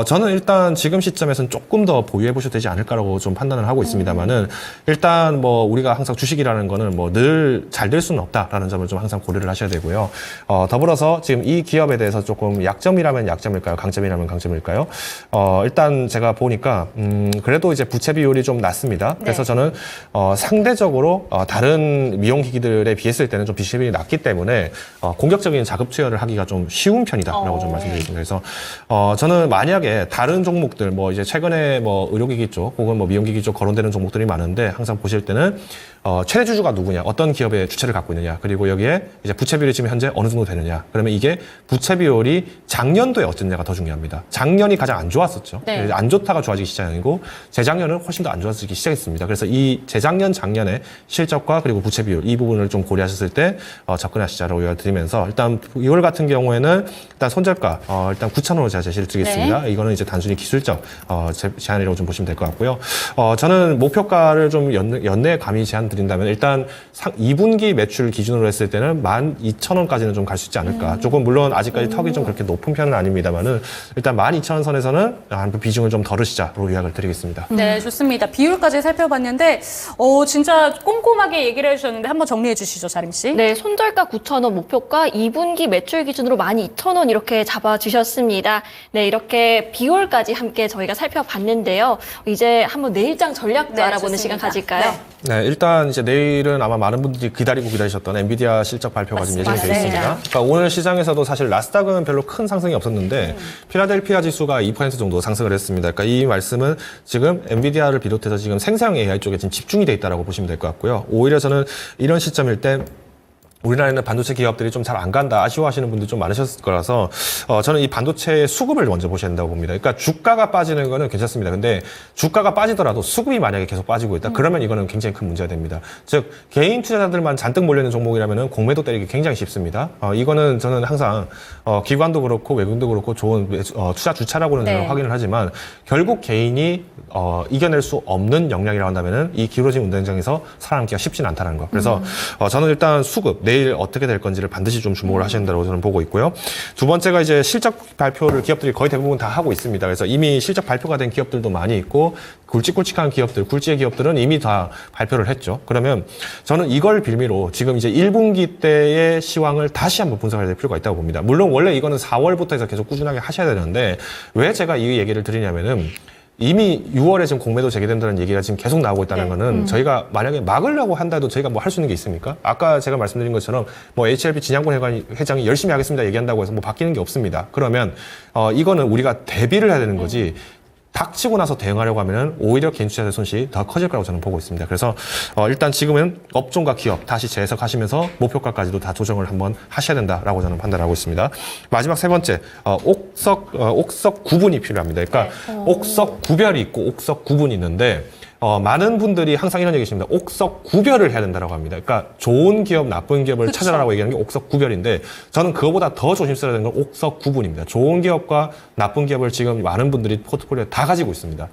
저는 일단 지금 시점에서는 조금 더 보유해 보셔도 되지 않을까라고 좀 판단을 하고 있습니다만은 일단 뭐 우리가 항상 주식이라는 거는 뭐 늘 잘 될 수는 없다라는 점을 좀 항상 고려를 하셔야 되고요. 더불어서 지금 이 기업에 대해서 조금 약점이라면 약점일까요? 강점이라면 강점일까요? 일단 제가 보니까 그래도 이제 부채 비율이 좀 낮습니다. 그래서 저는 상대적으로 다른 미용기기들에 비했을 때는 좀 부채 비율이 낮기 때문에 공격적인 자금 투여를 하기가 좀 쉬운 편이다라고 좀 말씀드리겠습니다. 그래서 저는 만약에 다른 종목들 뭐 이제 최근에 뭐 의료기기 쪽 혹은 뭐 미용기기 쪽 거론되는 종목들이 많은데 항상 보실 때는 최대 주주가 누구냐, 어떤 기업의 주체를 갖고 있느냐, 그리고 여기에 이제 부채 비율이 지금 현재 어느 정도 되느냐. 그러면 이게 부채 비율이 작년도에 어땠냐가 더 중요합니다. 작년이 가장 안 좋았었죠. 네. 안 좋다가 좋아지기 시작이고 재작년은 훨씬 더 안 좋아지기 시작했습니다. 그래서 이 재작년, 작년에 실적과 그리고 부채 비율 이 부분을 좀 고려하셨을 때 접근하시자라고 드리면서 일단 이월 같은 경우에는 일단 손절가 일단 9,000원으로 제가 제시를 드리겠습니다. 네. 이거는 이제 단순히 기술적 제한이라고 좀 보시면 될 것 같고요. 저는 목표가를 좀 연내에 감히 제한 드린다면 일단 2분기 매출 기준으로 했을 때는 12,000원까지는 좀 갈 수 있지 않을까. 조금 물론 아직까지 턱이 좀 그렇게 높은 편은 아닙니다만은 일단 12,000원 선에서는 비중을 좀 덜으시자로 요약을 드리겠습니다. 네, 좋습니다. 비율까지 살펴봤는데, 진짜 꼼꼼하게 얘기를 해주셨는데 한번 정리해 주시죠, 자림 씨. 네, 손절가 9,000원, 목표가 2분기 매출 기준으로 12,000원 이렇게 잡아주셨습니다. 네, 이렇게 비율까지 함께 저희가 살펴봤는데요. 이제 한번 내일장 전략도 네, 알아보는 좋습니다. 시간 가질까요? 네, 일단 이제 내일은 아마 많은 분들이 기다리셨던 엔비디아 실적 발표가 지금 예정이 되어 있습니다. 그러니까 오늘 시장에서도 사실 나스닥은 별로 큰 상승이 없었는데 필라델피아 지수가 2% 정도 상승을 했습니다. 그러니까 이 말씀은 지금 엔비디아를 비롯해서 지금 생성 AI 쪽에 지금 집중이 돼 있다고 보시면 될 것 같고요. 오히려 저는 이런 시점일 때 우리나라에는 반도체 기업들이 좀 잘 안 간다 아쉬워하시는 분들 좀 많으셨을 거라서 저는 이 반도체의 수급을 먼저 보셔야 된다고 봅니다. 그러니까 주가가 빠지는 거는 괜찮습니다. 근데 주가가 빠지더라도 수급이 만약에 계속 빠지고 있다. 그러면 이거는 굉장히 큰 문제가 됩니다. 즉 개인 투자자들만 잔뜩 몰려있는 종목이라면 공매도 때리기 굉장히 쉽습니다. 이거는 저는 항상 기관도 그렇고 외국인도 그렇고 좋은 투자 주차라고는 저는 확인을 하지만 결국 개인이 이겨낼 수 없는 역량이라고 한다면은 이 기울어진 운동장에서 살아남기가 쉽지는 않다는 거. 그래서 저는 일단 수급 내일 어떻게 될 건지를 반드시 좀 주목을 하셔야 된다고 저는 보고 있고요. 두 번째가 이제 실적 발표를 기업들이 거의 대부분 다 하고 있습니다. 그래서 이미 실적 발표가 된 기업들도 많이 있고 굵직굵직한 기업들, 굴지의 기업들은 이미 다 발표를 했죠. 그러면 저는 이걸 빌미로 지금 이제 1분기 때의 시황을 다시 한번 분석해야 될 필요가 있다고 봅니다. 물론 원래 이거는 4월부터 해서 계속 꾸준하게 하셔야 되는데 왜 제가 이 얘기를 드리냐면은 이미 6월에 지금 공매도 재개된다는 얘기가 지금 계속 나오고 있다는 거는 저희가 만약에 막으려고 한다 해도 저희가 뭐 할 수 있는 게 있습니까? 아까 제가 말씀드린 것처럼 뭐 HLB 진양군 회장이 열심히 하겠습니다 얘기한다고 해서 뭐 바뀌는 게 없습니다. 그러면 이거는 우리가 대비를 해야 되는 거지 닥치고 나서 대응하려고 하면 오히려 개인 투자자의 손실이 더 커질 거라고 저는 보고 있습니다. 그래서 일단 지금은 업종과 기업 다시 재해석하시면서 목표가까지도 다 조정을 한번 하셔야 된다라고 저는 판단하고 있습니다. 마지막 세 번째, 옥석 구분이 필요합니다. 그러니까 옥석 구별이 있고 옥석 구분이 있는데 많은 분들이 항상 이런 얘기하십니다. 옥석 구별을 해야 된다고 합니다. 그러니까 좋은 기업, 나쁜 기업을 그쵸. 찾아라라고 얘기하는 게 옥석 구별인데 저는 그거보다 더 조심스러워야 되는 건 옥석 구분입니다. 좋은 기업과 나쁜 기업을 지금 많은 분들이 포트폴리오에 다 가지고 있습니다.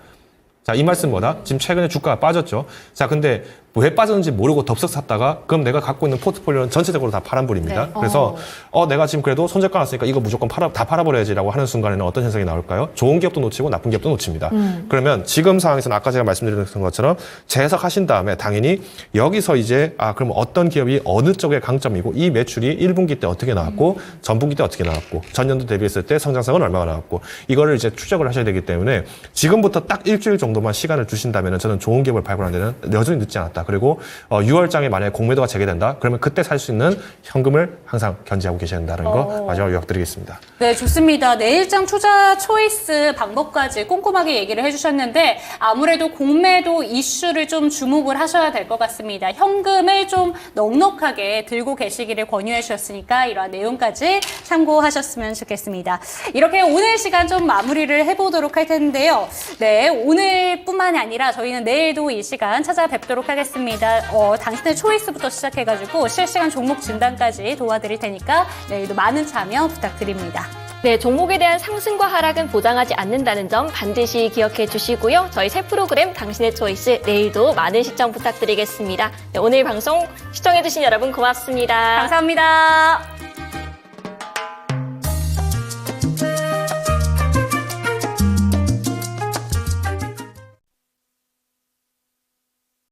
자, 이 말씀 뭐다? 지금 최근에 주가가 빠졌죠. 자, 근데 왜 빠졌는지 모르고 덥석 샀다가 그럼 내가 갖고 있는 포트폴리오는 전체적으로 다 파란불입니다. 네. 그래서 내가 지금 그래도 손절 까놨으니까 이거 무조건 다 팔아버려야지라고 하는 순간에는 어떤 현상이 나올까요? 좋은 기업도 놓치고 나쁜 기업도 놓칩니다. 그러면 지금 상황에서는 아까 제가 말씀드렸던 것처럼 재해석하신 다음에 당연히 여기서 이제 그럼 어떤 기업이 어느 쪽에 강점이고 이 매출이 1분기 때 어떻게 나왔고 전분기 때 어떻게 나왔고 전년도 대비했을 때 성장성은 얼마가 나왔고 이거를 이제 추적을 하셔야 되기 때문에 지금부터 딱 일주일 정도만 시간을 주신다면 저는 좋은 기업을 발굴하는 데는 여전히 늦지 않았다. 그리고 6월장에 만약에 공매도가 재개된다. 그러면 그때 살 수 있는 현금을 항상 견지하고 계셔야 된다는 거 마지막으로 요약드리겠습니다. 네, 좋습니다. 내일장 투자 초이스 방법까지 꼼꼼하게 얘기를 해주셨는데 아무래도 공매도 이슈를 좀 주목을 하셔야 될 것 같습니다. 현금을 좀 넉넉하게 들고 계시기를 권유해 주셨으니까 이러한 내용까지 참고하셨으면 좋겠습니다. 이렇게 오늘 시간 좀 마무리를 해보도록 할 텐데요. 네, 오늘뿐만이 아니라 저희는 내일도 이 시간 찾아뵙도록 하겠습니다. 당신의 초이스부터 시작해가지고 실시간 종목 진단까지 도와드릴 테니까 내일도 많은 참여 부탁드립니다. 네, 종목에 대한 상승과 하락은 보장하지 않는다는 점 반드시 기억해 주시고요. 저희 새 프로그램 당신의 초이스 내일도 많은 시청 부탁드리겠습니다. 네, 오늘 방송 시청해 주신 여러분 고맙습니다. 감사합니다.